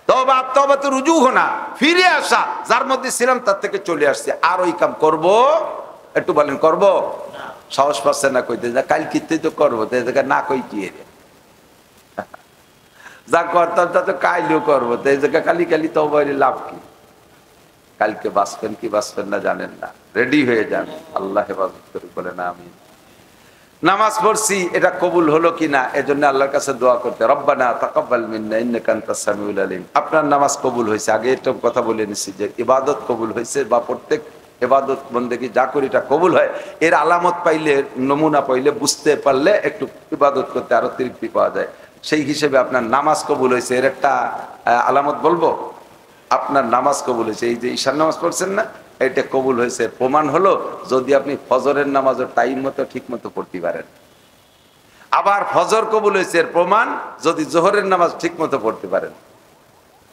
তওবা তওবা তো রুজু হোনা, ফিরে আসা, যার মধ্যে ছিলাম তার থেকে চলে আসছে, আর ওই কাম করব। একটু বলেন করব? সাহস পাচ্ছে না কইতে, যা কাল কিতে তো করবো, তো এই জায়গায় না কই কি যা করতাম তা তো কাইলেও করবো, তো এই জায়গায় খালি খালি তওবা লাভ কি? কালকে বাঁচবেন কি বাঁচবেন না জানেন না, রেডি হয়ে যান। আল্লাহ হেফাজত করুক, বলেন আমিন। নামাজ পড়ছি, এটা কবুল হলো কিনা এজন্য আল্লাহর কাছে দোয়া করতে, রব্বানা তাকাব্বাল মিন্না ইন্নাকা আনতাস সামিউল আলিম। আপনার নামাজ কবুল হয়েছে, আগে এটা কথা বলে নিছি যে ইবাদত কবুল হয়েছে, বা প্রত্যেক ইবাদত বন্দেগী যা করি এটা কবুল হয়, এর আলামত পাইলে, নমুনা পাইলে, বুঝতে পারলে একটু ইবাদত করতে আরো তৃপ্তি পাওয়া যায়। সেই হিসেবে আপনার নামাজ কবুল হয়েছে, এর একটা আলামত বলবো, আপনার নামাজ কবুল হয়েছে। এই যে ঈশার নামাজ পড়ছেন না, এটা কবুল হয়েছে প্রমাণ হলো যদি আপনি ফজরের নামাজও টাইম মতো ঠিক মতো পড়তে পারেন। আবার ফজর কবুল হয়েছে এর প্রমাণ যদি জোহরের নামাজ ঠিক মতো পড়তে পারেন।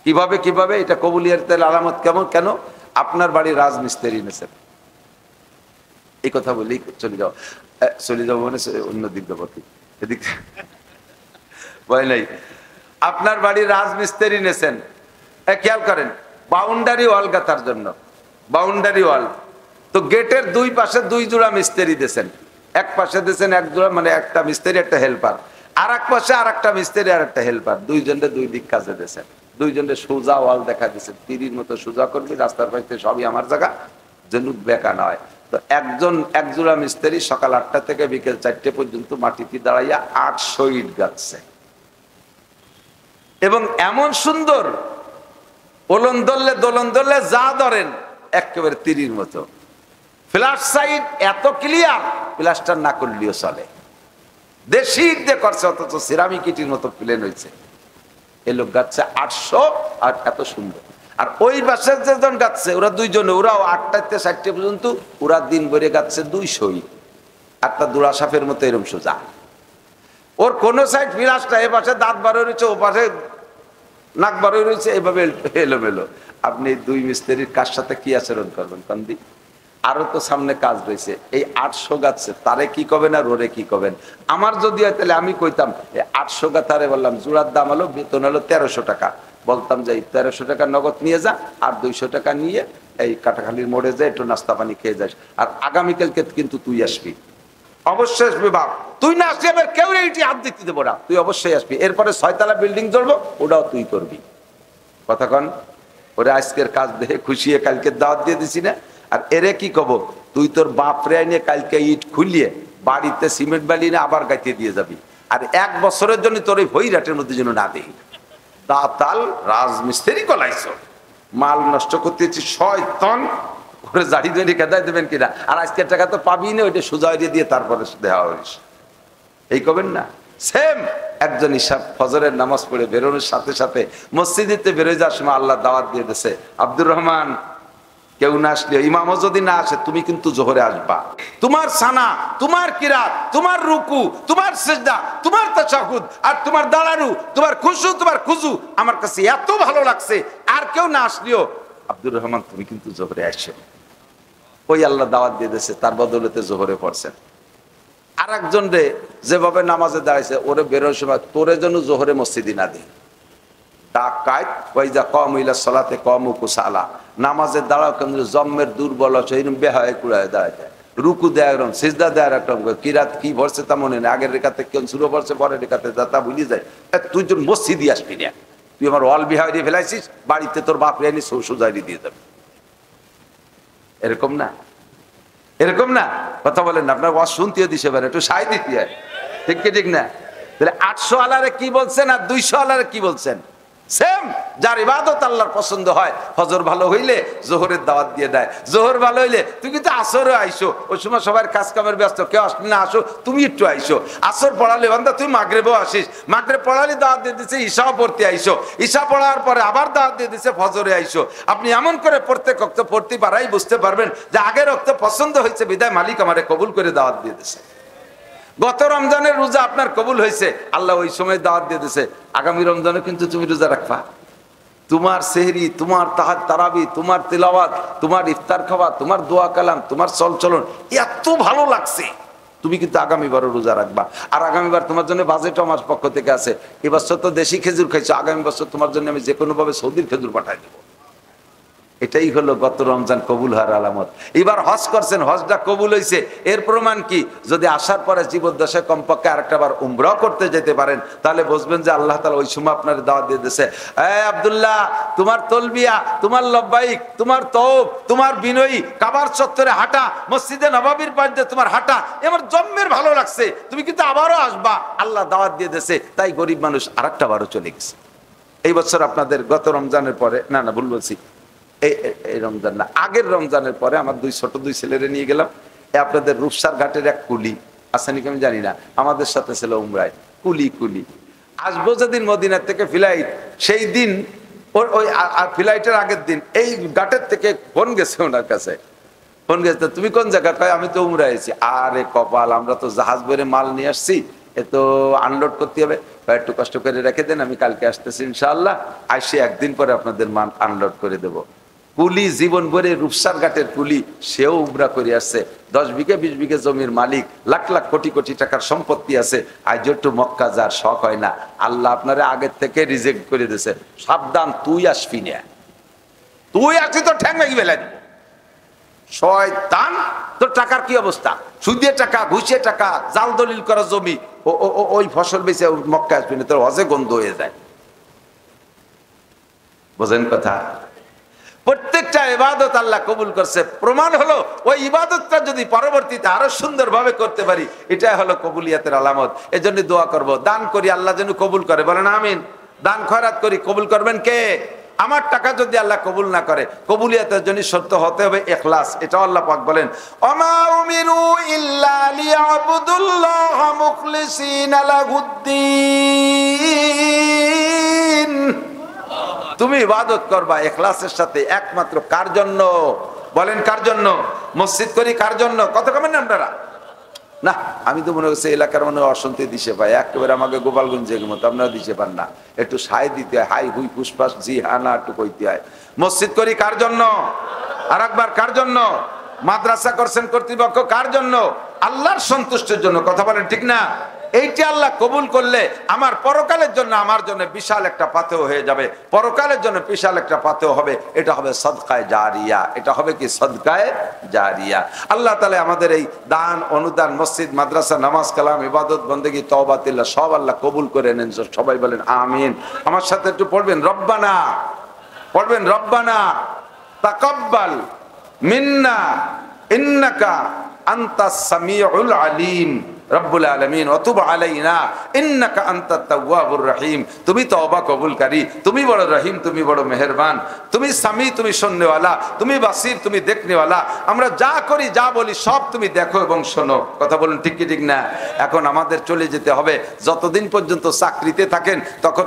কিভাবে এটা কবুলিয়ার তেল আলামত কেমন? কেন? আপনার বাড়ি রাজমিস্ত্রি এনেছেন, এই কথা বলি চলে যাও মানে অন্য দিক দেবো, এদিক ভয় নাই। আপনার বাড়ি রাজমিস্ত্রি এনেছেন, খেয়াল করেন, বাউন্ডারি ওয়াল গাঁথার জন্য, বাউন্ডারি ওয়াল তো গেটের দুই পাশে 2 জোড়া মিস্ত্রি দিয়েছেন। এক পাশে দিয়েছেন 1 জোড়া, মানে একটা মিস্ত্রি একটা হেল্পার, আর এক পাশে আর একটা মিস্ত্রি আর একটা হেল্পার, 2 জনকে 2 দিক কাজে দিয়েছেন। 2 জনকে সোজা ওয়াল দেখা দিয়েছেন, তীরের মতো সোজা করবি, রাস্তার পাশে সবই আমার জায়গা, যেন বেকা নয়। তো এক জোড়া মিস্ত্রি সকাল 8টা থেকে বিকেল 4টে পর্যন্ত মাটিতে দাঁড়াইয়া 800 ইট গাঁথছে, এবং এমন সুন্দর ওলন দোললে যা ধরেন একেবারে তীরের মতো। ফ্ল্যাশ সাইড এত ক্লিয়ার, প্লাস্টার না করলেও চলে। দেশি ইট দিয়ে করছে, অথচ সিরামিক ইটের মতো প্লেন হয়েছে। এই লোক গাচ্ছে 800, আর এত সুন্দর। আর ওই বাসের যেজন গাচ্ছে ওরা দুইজনে, ওরাও 8টা থেকে 4টে পর্যন্ত, ওরা দিন ভরে গাচ্ছে 200, একটা দুড়া সাপের মতো এরম সোজা। ওর কোন সাইড ফিলাসটা, এ পাশে দাঁত বার হয়ে রয়েছে, ও পাশে নাক বার হয়ে রয়েছে, এভাবে এলোমেলো। আপনি দুই মিস্ত্রির কার সাথে কি আচরণ করবেন কান্দি? আরো তো সামনে কাজ রয়েছে। এই 800 গাচ্ছে তারে কি করবেন আর ওরে কি করবেন? আমার যদি হয় তাহলে আমি কইতাম 800 গাথারে বললাম জোড়ার দাম হলো, বেতন হলো 1300 টাকা, বলতাম যে 1300 টাকা নগদ নিয়ে যা, আর 200 টাকা নিয়ে এই কাটাখালির মোড়ে যায় একটু নাস্তা পানি খেয়ে যাস, আর আগামীকালকে কিন্তু তুই আসবি, অবশ্যই আসবি বাপ। তুই না আসলে এবার কেউ এইটি হাত দিতে দেবো না, তুই অবশ্যই আসবি। এরপরে 6 তলা বিল্ডিং চলবো, ওটাও তুই করবি। কথা কন? ওরে আজকের কাজ দেখে খুশি হয়ে কালকে দাওয়াত দিয়ে দিছি না? আর এরে কি কব, তুই তোর বাপরে নিয়ে কালকে ইট খুলিয়ে বাড়িতে সিমেন্ট বালি নিয়ে আবার গাইতে দিয়ে যাবি, আর 1 বছরের জন্য তোর ওই ভৈরাটের মধ্যে যেন না দেই। দাতাল রাজমিস্ত্রি কলাইছ, মাল নষ্ট করতেছি শয়তান, ওরে জাড়ি ধরে খেদাই দেবেন কিনা? আর আজকের টাকা তো পাবি না, ওইটা সোজা দিয়ে তারপরে দেওয়া হইস, এই করবেন না? সেম একজন ইসাব ফজরের নামাজ পড়ে বেরোনোর সাথে সাথে মসজিদে বেরোয় যাওয়ার সময় আল্লাহ দাওয়াত দিয়ে দিয়েছে, আব্দুর রহমান কেউ না আসলে, ইমামও যদি না আসে, তুমি কিন্তু জোহরে আসবা। তোমার সানা, তোমার কিরাত, তোমার রুকু, তোমার সিজদা, তোমার তাশাহুদ, আর তোমার দাঁড়ানো, তোমার খুশু, তোমার খুজু আমার কাছে এত ভালো লাগছে, আর কেউ না আসলেও আব্দুর রহমান তুমি কিন্তু জোহরে আসো। ওই আল্লাহ দাওয়াত দিয়ে দিয়েছে, তার বদলতে জোহরে পড়ছেন। আর একজন রে যেভাবে নামাজে দাঁড়াইছে, ওরে বেরোর সময় তোরে যেন জোহরে মসজিদে না দিই, ডাকাত ওয়াইজা কম ইলা সালাতে কম কুসালা, নামাজে দাঁড়াও কেন জম্মের দুর্বল আছে, এরকম বেহায় কুড়ায় দাঁড়ায়, রুকু দেয় একরকম, সিজদা দেয় একরকম, কিরাত কি ভরছে তা মনে নেই, আগের রেখাতে কেউ শুরু পড়ছে পরের রেখাতে তা ভুলে যায়। তুই তোর মসজিদই আসবি না, তুই আমার অল বিহায় দিয়ে ফেলাইছিস, বাড়িতে তোর বাপ রেনি সোজাই দিয়ে যাবে। এরকম না? এরকম না? কথা বলেন না, আপনার ওয়াজ শুনতেও দিছে পারে, একটু সাই দিতে হয়, ঠিক কি ঠিক না? তাহলে 800 আলারে কি বলছেন আর 200 আলারে কি বলছেন? সেম। যার ইবাদত আল্লাহর পছন্দ হয়, ফজর ভালো হইলে জোহরের দাওয়াত দিয়ে দেয়, জোহর ভালো হইলে তুই কিন্তু আসরে আইসো, ওই সময় সবার কাজ কামের ব্যস্ত, কেউ আসলে না আসো, তুমি একটু আইসো। আসর পড়ালে বান্দা তুই মাগরিবেও আসিস, মাগরিব পড়ালে দাওয়াত দিয়ে দিচ্ছে ঈশাও পড়তে আইসো, ঈশা পড়ার পরে আবার দাওয়াত দিয়ে দিচ্ছে ফজরে আইসো। আপনি এমন করে প্রত্যেক রক্ত পড়তে পারাই বুঝতে পারবেন যে আগের রক্ত পছন্দ হয়েছে বিদায় মালিক আমারে কবুল করে দাওয়াত দিয়ে দিচ্ছে। গত রমজানের রোজা আপনার কবুল হয়েছে, আল্লাহ ওই সময় দাওয়াত দিয়ে দিয়েছে, আগামী রমজানে কিন্তু তুমি রোজা রাখবা। তোমার সেহরি, তোমার তারাবি, তোমার তিলাওয়াত, তোমার ইফতার খাওয়া, তোমার দোয়া কালাম, তোমার চলচলন এত ভালো লাগছে, তুমি কিন্তু আগামীবারও রোজা রাখবা। আর আগামীবার তোমার জন্য বাজেটও আমার পক্ষ থেকে আছে। এবছর তো দেশি খেজুর খাইছো, আগামী বছর তোমার জন্য আমি যে কোনো ভাবে সৌদির খেজুর পাঠাই দেবো। এটাই হলো গত রমজান কবুল হওয়ার আলামত। এবার হজ করছেন, হজটা কবুল হয়েছে, এর প্রমাণ কি? যদি আসার পরে জীবদ্দশায় কমপক্ষে আরেকটা বার উমরাও করতে যেতে পারেন, তাহলে বুঝবেন যে আল্লাহ তাআলা ওই সময় আপনার দাওয়াত দিয়ে দিয়েছে, আব্দুল্লাহ তোমার তলবিয়া, তোমার লব্বাইক, তোমার তওব, তোমার বিনয়ী, কাবার চত্বরে হাঁটা, মসজিদে নববীর পাশ দিয়ে তোমার হাঁটা আমার জম্মের ভালো লাগছে, তুমি কিন্তু আবারও আসবা, আল্লাহ দাওয়াত দিয়ে দিয়েছে। তাই গরিব মানুষ আরেকটা বারও চলে গেছে। এই বছর আপনাদের গত রমজানের পরে, না ভুল বলছি, এই রমজান না, আগের রমজানের পরে আমার ছোট দুই ছেলেরে নিয়ে গেলাম। আপনাদের রূপসার ঘাটের এক কুলি আসেনি, আমি জানি না, আমাদের সাথে ছিল উমরায়, কুলি আসবো যেদিন মদিনার থেকে ফ্লাইট, সেই দিন ওই ফ্লাইটের আগের দিন এই ঘাটের থেকে ফোন গেছে ওনার কাছে, ফোন গেছে, তুমি কোন জায়গা? কয় আমি তো উমরায় আছি। আরে কপাল, আমরা তো জাহাজ ভরে মাল নিয়ে আসছি, এ তো আনলোড করতে হবে, একটু কষ্ট করে রেখে দেন, আমি কালকে আসতেছি ইনশাআল্লাহ, আসি একদিন পরে আপনাদের মাল আনলোড করে দেবো। কুলি জীবন ভরে রূপসার ঘাটের কুলি, সেও উমরা করে আসছে, 10 বিঘা 20 বিঘা জমির মালিক, লাখ লাখ কোটি কোটি টাকার সম্পত্তি আছে, আজ একটু মক্কা যার শখ হয় না, আল্লাহ আপনারা আগের থেকে রিজেক্ট করে দিয়েছে। সাবধান, তুই আসবি না, তুই আসি তো ঠ্যাং ভেঙে ফেলে দিব। শয়তান, তোর টাকার কি অবস্থা? সুদের টাকা, ঘুষের টাকা, জাল দলিল করা জমি, ওই ফসল বেঁচে মক্কা আসবি না, তোর হজে গন্ধ হয়ে যায়। বোঝেন কথা? প্রত্যেকটা ইবাদত আল্লাহ কবুল করছে, প্রমাণ হলো ওই ইবাদতটা যদি পরবর্তীতে আরো সুন্দরভাবে করতে পারি, এটাই হলো কবুলিয়াতের আলামত। এজন্য দোয়া করব, দান করি আল্লাহ যেন কবুল করে, বলেন আমিন। দান খয়রাত করি, কবুল করবেন কে? আমার টাকা যদি আল্লাহ কবুল না করে, কবুলিয়াতের জন্য শর্ত হতে হবে ইখলাস। এটা আল্লাহ পাক বলেন, ওমা উমিরু ইল্লা লিয়াবুদুল্লাহ মুখলিসিনা লাহুদ্দিন। তুমি ইবাদত করবা ইখলাসের সাথে, একমাত্র কার জন্য? বলেন কার জন্য? মসজিদ করি কার জন্য? কত কমেন আপনারা? না, আমি তো মনে করছি এলাকার মনে অশান্তি দিশে পাই, একেবারে আমাকে গোপালগঞ্জের মতো আপনারা দিশে পান না, একটু সাই দিতে হয়, হাই হুই পুষ্পাস জি হানা একটু কইতে হয়। মসজিদ করি কার জন্য? আর একবার কার জন্য? মাদ্রাসা করছেন কর্তৃপক্ষ কার জন্য? আল্লাহর সন্তুষ্টির জন্য। কথা বলেন ঠিক না? এইটা আল্লাহ কবুল করলে আমার পরকালের জন্য, আমার জন্য বিশাল একটা পাথেয় হয়ে যাবে, পরকালের জন্য বিশাল একটা পাথেয় হবে। এটা হবে সদকায়ে জারিয়া। এটা হবে কি? সদকায়ে জারিয়া। আল্লাহ তাআলা আমাদের এই দান, অনুদান, মসজিদ, মাদ্রাসা, নামাজ, কালাম, ইবাদত, বন্দেগী, তওবা, তিল্লাহ সব আল্লাহ কবুল করে নেন। সবাই বলেন আমিন। আমার সাথে একটু পড়বেন রব্বানা, পড়বেন রব্বানা তাকাব্বাল মিন্না ইন্নাকা আনতাস সামিউল আলিম রব্বুল আলামিন ওয়া তুব আলাইনা ইন্নাকা আনতাত তাওয়াবুর রহিম। তুমি তওবা কবুলকারী, তুমি বড় রহিম, তুমি বড় মেহেরবান, তুমি সামি, তুমি শুননেওয়ালা, তুমি বাসির, তুমি দেখনেওয়ালা। আমরা যা করি যা বলি সব তুমি দেখো এবং শোনো। কথা বলুন ঠিক কি ঠিক না? এখন আমাদের চলে যেতে হবে। যতদিন পর্যন্ত চাকরিতে থাকেন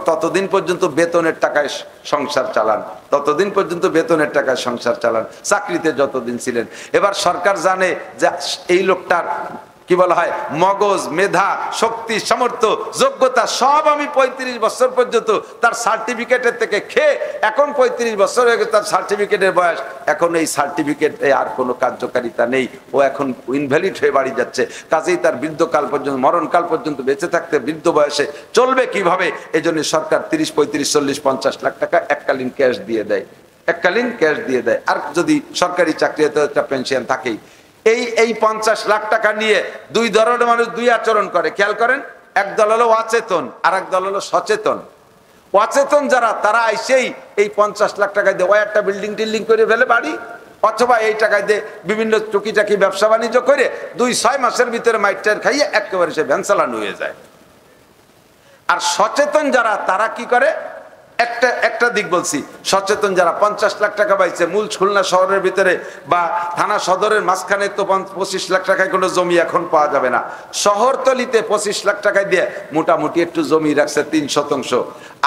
ততদিন পর্যন্ত বেতনের টাকায় সংসার চালান, ততদিন পর্যন্ত বেতনের টাকায় সংসার চালান, চাকরিতে যতদিন ছিলেন। এবার সরকার জানে যে এই লোকটার কি বলা হয় মগজ, মেধা, শক্তি, সামর্থ্য, যোগ্যতা সব আমি 35 বছর পর্যন্ত তার সার্টিফিকেটের থেকে খেয়ে, এখন 35 বছর হয়ে গেছে তার সার্টিফিকেটের বয়স, এখন এই সার্টিফিকেটে আর কোনো কার্যকারিতা নেই, ও এখন ইনভ্যালিড হয়ে বাড়ি যাচ্ছে। কাজেই তার বৃদ্ধকাল পর্যন্ত, মরণকাল পর্যন্ত বেঁচে থাকতে বৃদ্ধ বয়সে চলবে কিভাবে? এই জন্য সরকার 30, 35, 40, 50 লাখ টাকা এককালীন ক্যাশ দিয়ে দেয়, এককালীন ক্যাশ দিয়ে দেয়। আর যদি সরকারি চাকরিতে একটা পেনশন থাকেই। এই 50 লাখ টাকা নিয়ে দুই ধরনের মানুষ দুই আচরণ করে, খেয়াল করেন। এক দল হলো অচেতন, আর এক দল হলো সচেতন। অচেতন যারা, তারা আইসেই এই 50 লাখ টাকায় দিয়ে একটা বিল্ডিং টিল্ডিং করে ফেলে বাড়ি, অথবা এই টাকায় দিয়ে বিভিন্ন টুকিটাকি ব্যবসা বাণিজ্য করে 2-6 মাসের ভিতরে মাইটার খাইয়ে একেবারে সে ভ্যানসালান হয়ে যায়। আর সচেতন যারা, তারা কি করে? একটা দিক বলছি, সচেতন যারা 50 লাখ টাকা পাইছে, মূল খুলনা শহরের ভিতরে বা থানা সদরের মাঝখানে তো 25 লাখ টাকায় কোনো জমি এখন পাওয়া যাবে না। শহরতলিতে 25 লাখ টাকায় দিয়ে মোটামুটি একটু জমি রাখছে 3 শতাংশ।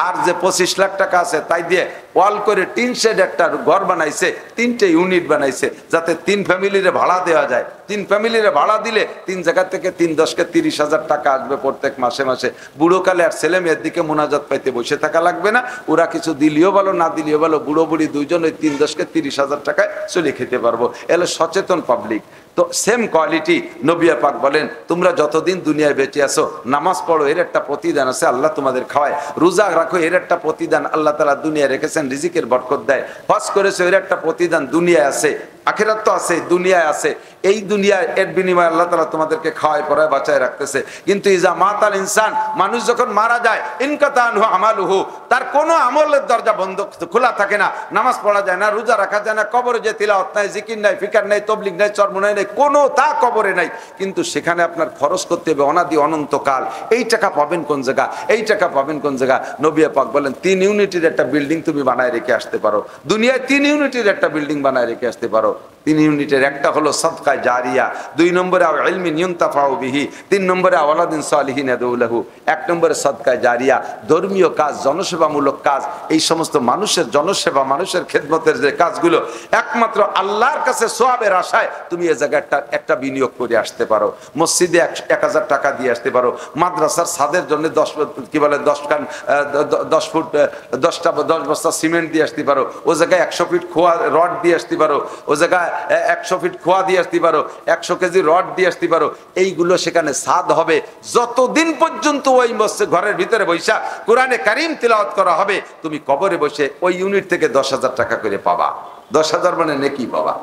আর যে 25 লাখ টাকা আছে তাই দিয়ে ওয়াল করে টিন শেড একটা ঘর বানাইছে, 3টে ইউনিট বানাইছে, যাতে 3 ফ্যামিলিরে ভাড়া দেওয়া যায়। 3 ফ্যামিলিরে ভাড়া দিলে 3 জায়গা থেকে 3-10 কে 30,000 টাকা আসবে প্রত্যেক মাসে মাসে। বুড়োকালে আর ছেলে মেয়ের দিকে মোনাজাত পাইতে বসে থাকা লাগবে না। ওরা কিছু দিলেও ভালো, না দিলেও ভালো, বুড়ো বুড়ি দুইজন ওই 3-10 কে 30,000 টাকায় চলে খেতে পারবো। এলে সচেতন পাবলিক। তো সেম কোয়ালিটি নবী পাক বলেন, তোমরা যতদিন দুনিয়ায় বেঁচে আছো নামাজ পড়ো, এর একটা প্রতিদান আছে, আল্লাহ তোমাদের খাওয়ায়। রোজা রাখো, এর একটা প্রতিদান আল্লাহ তাআলা দুনিয়ায় রেখেছেন, রিজিকের বরকত দেয়। হজ করেছো, এর একটা প্রতিদান দুনিয়ায় আছে, আখিরাত তো আছে, দুনিয়ায় আছে। এই দুনিয়ায় এর বিনিময়ে আল্লাহ তাআলা তোমাদেরকে খাওয়ায় পড়ায় বাঁচায় রাখতেছে। কিন্তু ইজা মাতাল ইনসান, মানুষ যখন মারা যায়, ইনকাতা আনহু আমালুহু, তার কোনো আমলের দরজা বন্ধ খোলা থাকে না। নামাজ পড়া যায় না, রোজা রাখা যায় না, কবরে যে তিলাওয়াত নাই, জিকির নাই, ফিকার নাই, তাবলীগ নাই, চরমোনাই নাই, কোনো তা কবরে নাই। কিন্তু সেখানে আপনার খরচ করতে হবে অনাদি অনন্তকাল। এই টাকা পাবেন কোন জায়গা? এই টাকা পাবেন কোন জায়গা? নবী পাক বলেন 3 ইউনিটের একটা বিল্ডিং তুমি বানায় রেখে আসতে পারো। দুনিয়ায় 3 ইউনিটের একটা বিল্ডিং বানায় রেখে আসতে পারো। 3 ইউনিটের একটা হলো সাদকায়ে জারিয়া, 2 নম্বরে ইলমিন ইউনতাফাউ বিহি, 3 নম্বরে ওয়ালাদিন সালিহিন ইয়াদউ লাহু। 1 নম্বরে সাদকায়ে জারিয়া, ধর্মীয় কাজ, জনসেবামূলক কাজ। এই সমস্ত মানুষের জনসেবা, মানুষের খেদমতের যে কাজগুলো একমাত্র আল্লাহর কাছে সওয়াবের আশায় তুমি এই জায়গায় একটা বিনিয়োগ করে আসতে পারো। মসজিদে 1000 টাকা দিয়ে আসতে পারো। মাদ্রাসার ছাদের জন্য 10 বস্তা সিমেন্ট দিয়ে আসতে পারো। ও জায়গায় 100 ফিট খোয়া রড দিয়ে আসতে পারো। ও জায়গায় 100 ফিট খোয়া দিয়ে আসতে পারো, 100 কেজি রড দিয়ে আসতে পারো। এইগুলো সেখানে ছাদ হবে। যতদিন পর্যন্ত ওই মসজিদ ঘরের ভিতরে বৈশা কোরআনে কারীম তিলাওয়াত করা হবে, তুমি কবরে বসে ওই ইউনিট থেকে 10,000 টাকা করে পাবা। 10,000 মানে নেকি পাবা।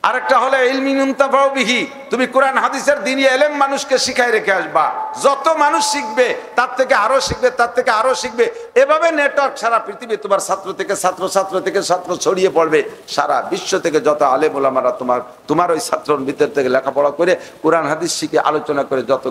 আরেকটা হলো ইলমিন ইউনতাফাউ বিহি, তুমি কোরআন হাদিসের দ্বীনি ইলম মানুষকে শিখাই রেখে আসবা। যত মানুষ শিখবে তার থেকে আরো শিখবে, তার থেকে আরো শিখবে। এভাবে নেটওয়ার্ক সারা পৃথিবী, তোমার ছাত্র থেকে ছাত্র, ছাত্র থেকে ছাত্র ছড়িয়ে পড়বে। সারা বিশ্ব থেকে যত আলেম ওলামারা তোমার ওই ছাত্রর ভিতর থেকে লেখাপড়া করে কোরআন হাদিস শিখে আলোচনা করে যত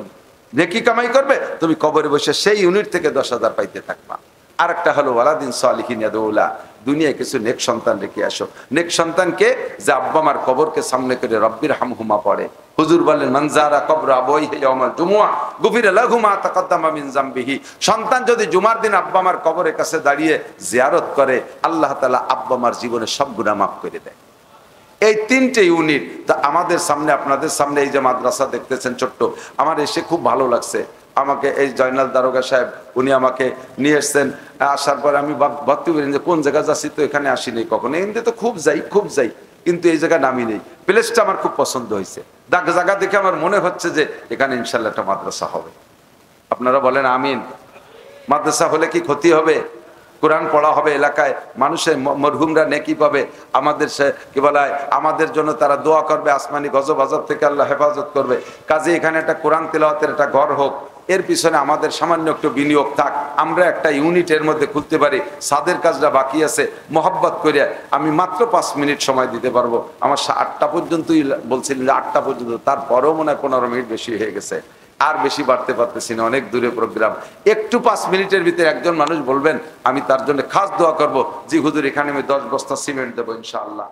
নেকি কামাই করবে, তুমি কবরে বসে সেই ইউনিট থেকে 10,000 পাইতে থাকবা। আরেকটা হলো ওয়ালাদিন সালিহিন ইয়াদউ লাহু, দুনিয়ায় কিছু নেক সন্তান রেখে আসো। নেক সন্তানকে যে আব্বা মার কবরকে সামনে করে রব্বির হামহুমা পড়ে। হুজুর বলেন মানজারা কবর আবওয়াইহি ইয়াউমাল জুমুআ গুফিরা লাহু মা তাকাদ্দামা মিন যামবিহি। সন্তান যদি জুমার দিন আব্বা মার কবরের কাছে দাঁড়িয়ে জিয়ারত করে, আল্লাহ তাআলা আব্বা মার জীবনের সব গুনাহ মাফ করে দেয়। এই তিনটে ইউনিট তা আমাদের সামনে, আপনাদের সামনে এই যে মাদ্রাসা দেখতেছেন ছোট্ট, আমার এসে খুব ভালো লাগছে। আমাকে এই জয়নাল দারোগা সাহেব উনি আমাকে নিয়ে এসছেন। আসার পর আমি ভাবতে পারি যে কোন জায়গা যাচ্ছি, তো এখানে আসিনি কখনো। এমনি তো খুব যাই, কিন্তু এই জায়গায় নামি নেই। প্লেসটা আমার খুব পছন্দ হয়েছে। জায়গা দেখে আমার মনে হচ্ছে যে এখানে ইনশাল্লাহ একটা মাদ্রাসা হবে। আপনারা বলেন আমিন। মাদ্রাসা হলে কি ক্ষতি হবে? কোরআন পড়া হবে, এলাকায় মানুষের মরহুমরা নেকি পাবে, আমাদের কি বলা হয় আমাদের জন্য তারা দোয়া করবে, আসমানি গজব আযাব থেকে আল্লাহ হেফাজত করবে। কাজে এখানে একটা কোরআন তেলাওয়াতের একটা ঘর হোক, এর পিছনে আমাদের সামান্য একটু বিনিয়োগ থাক, আমরা একটা ইউনিটের মধ্যে খুলতে পারি। সাদের কাজটা বাকি আছে, মহব্বত করে আমি মাত্র 5 মিনিট সময় দিতে পারবো। আমার 8টা পর্যন্তই বলছিলেন যে 8টা পর্যন্ত, তারপরেও মনে হয় 15 মিনিট বেশি হয়ে গেছে। আর বেশি বাড়তে পারতেছি না, অনেক দূরে প্রোগ্রাম। একটু 5 মিনিটের ভিতরে একজন মানুষ বলবেন, আমি তার জন্য খাস দোয়া করব, জি হুজুর এখানে আমি 10 বস্তা সিমেন্ট দেবো ইনশাআল্লাহ।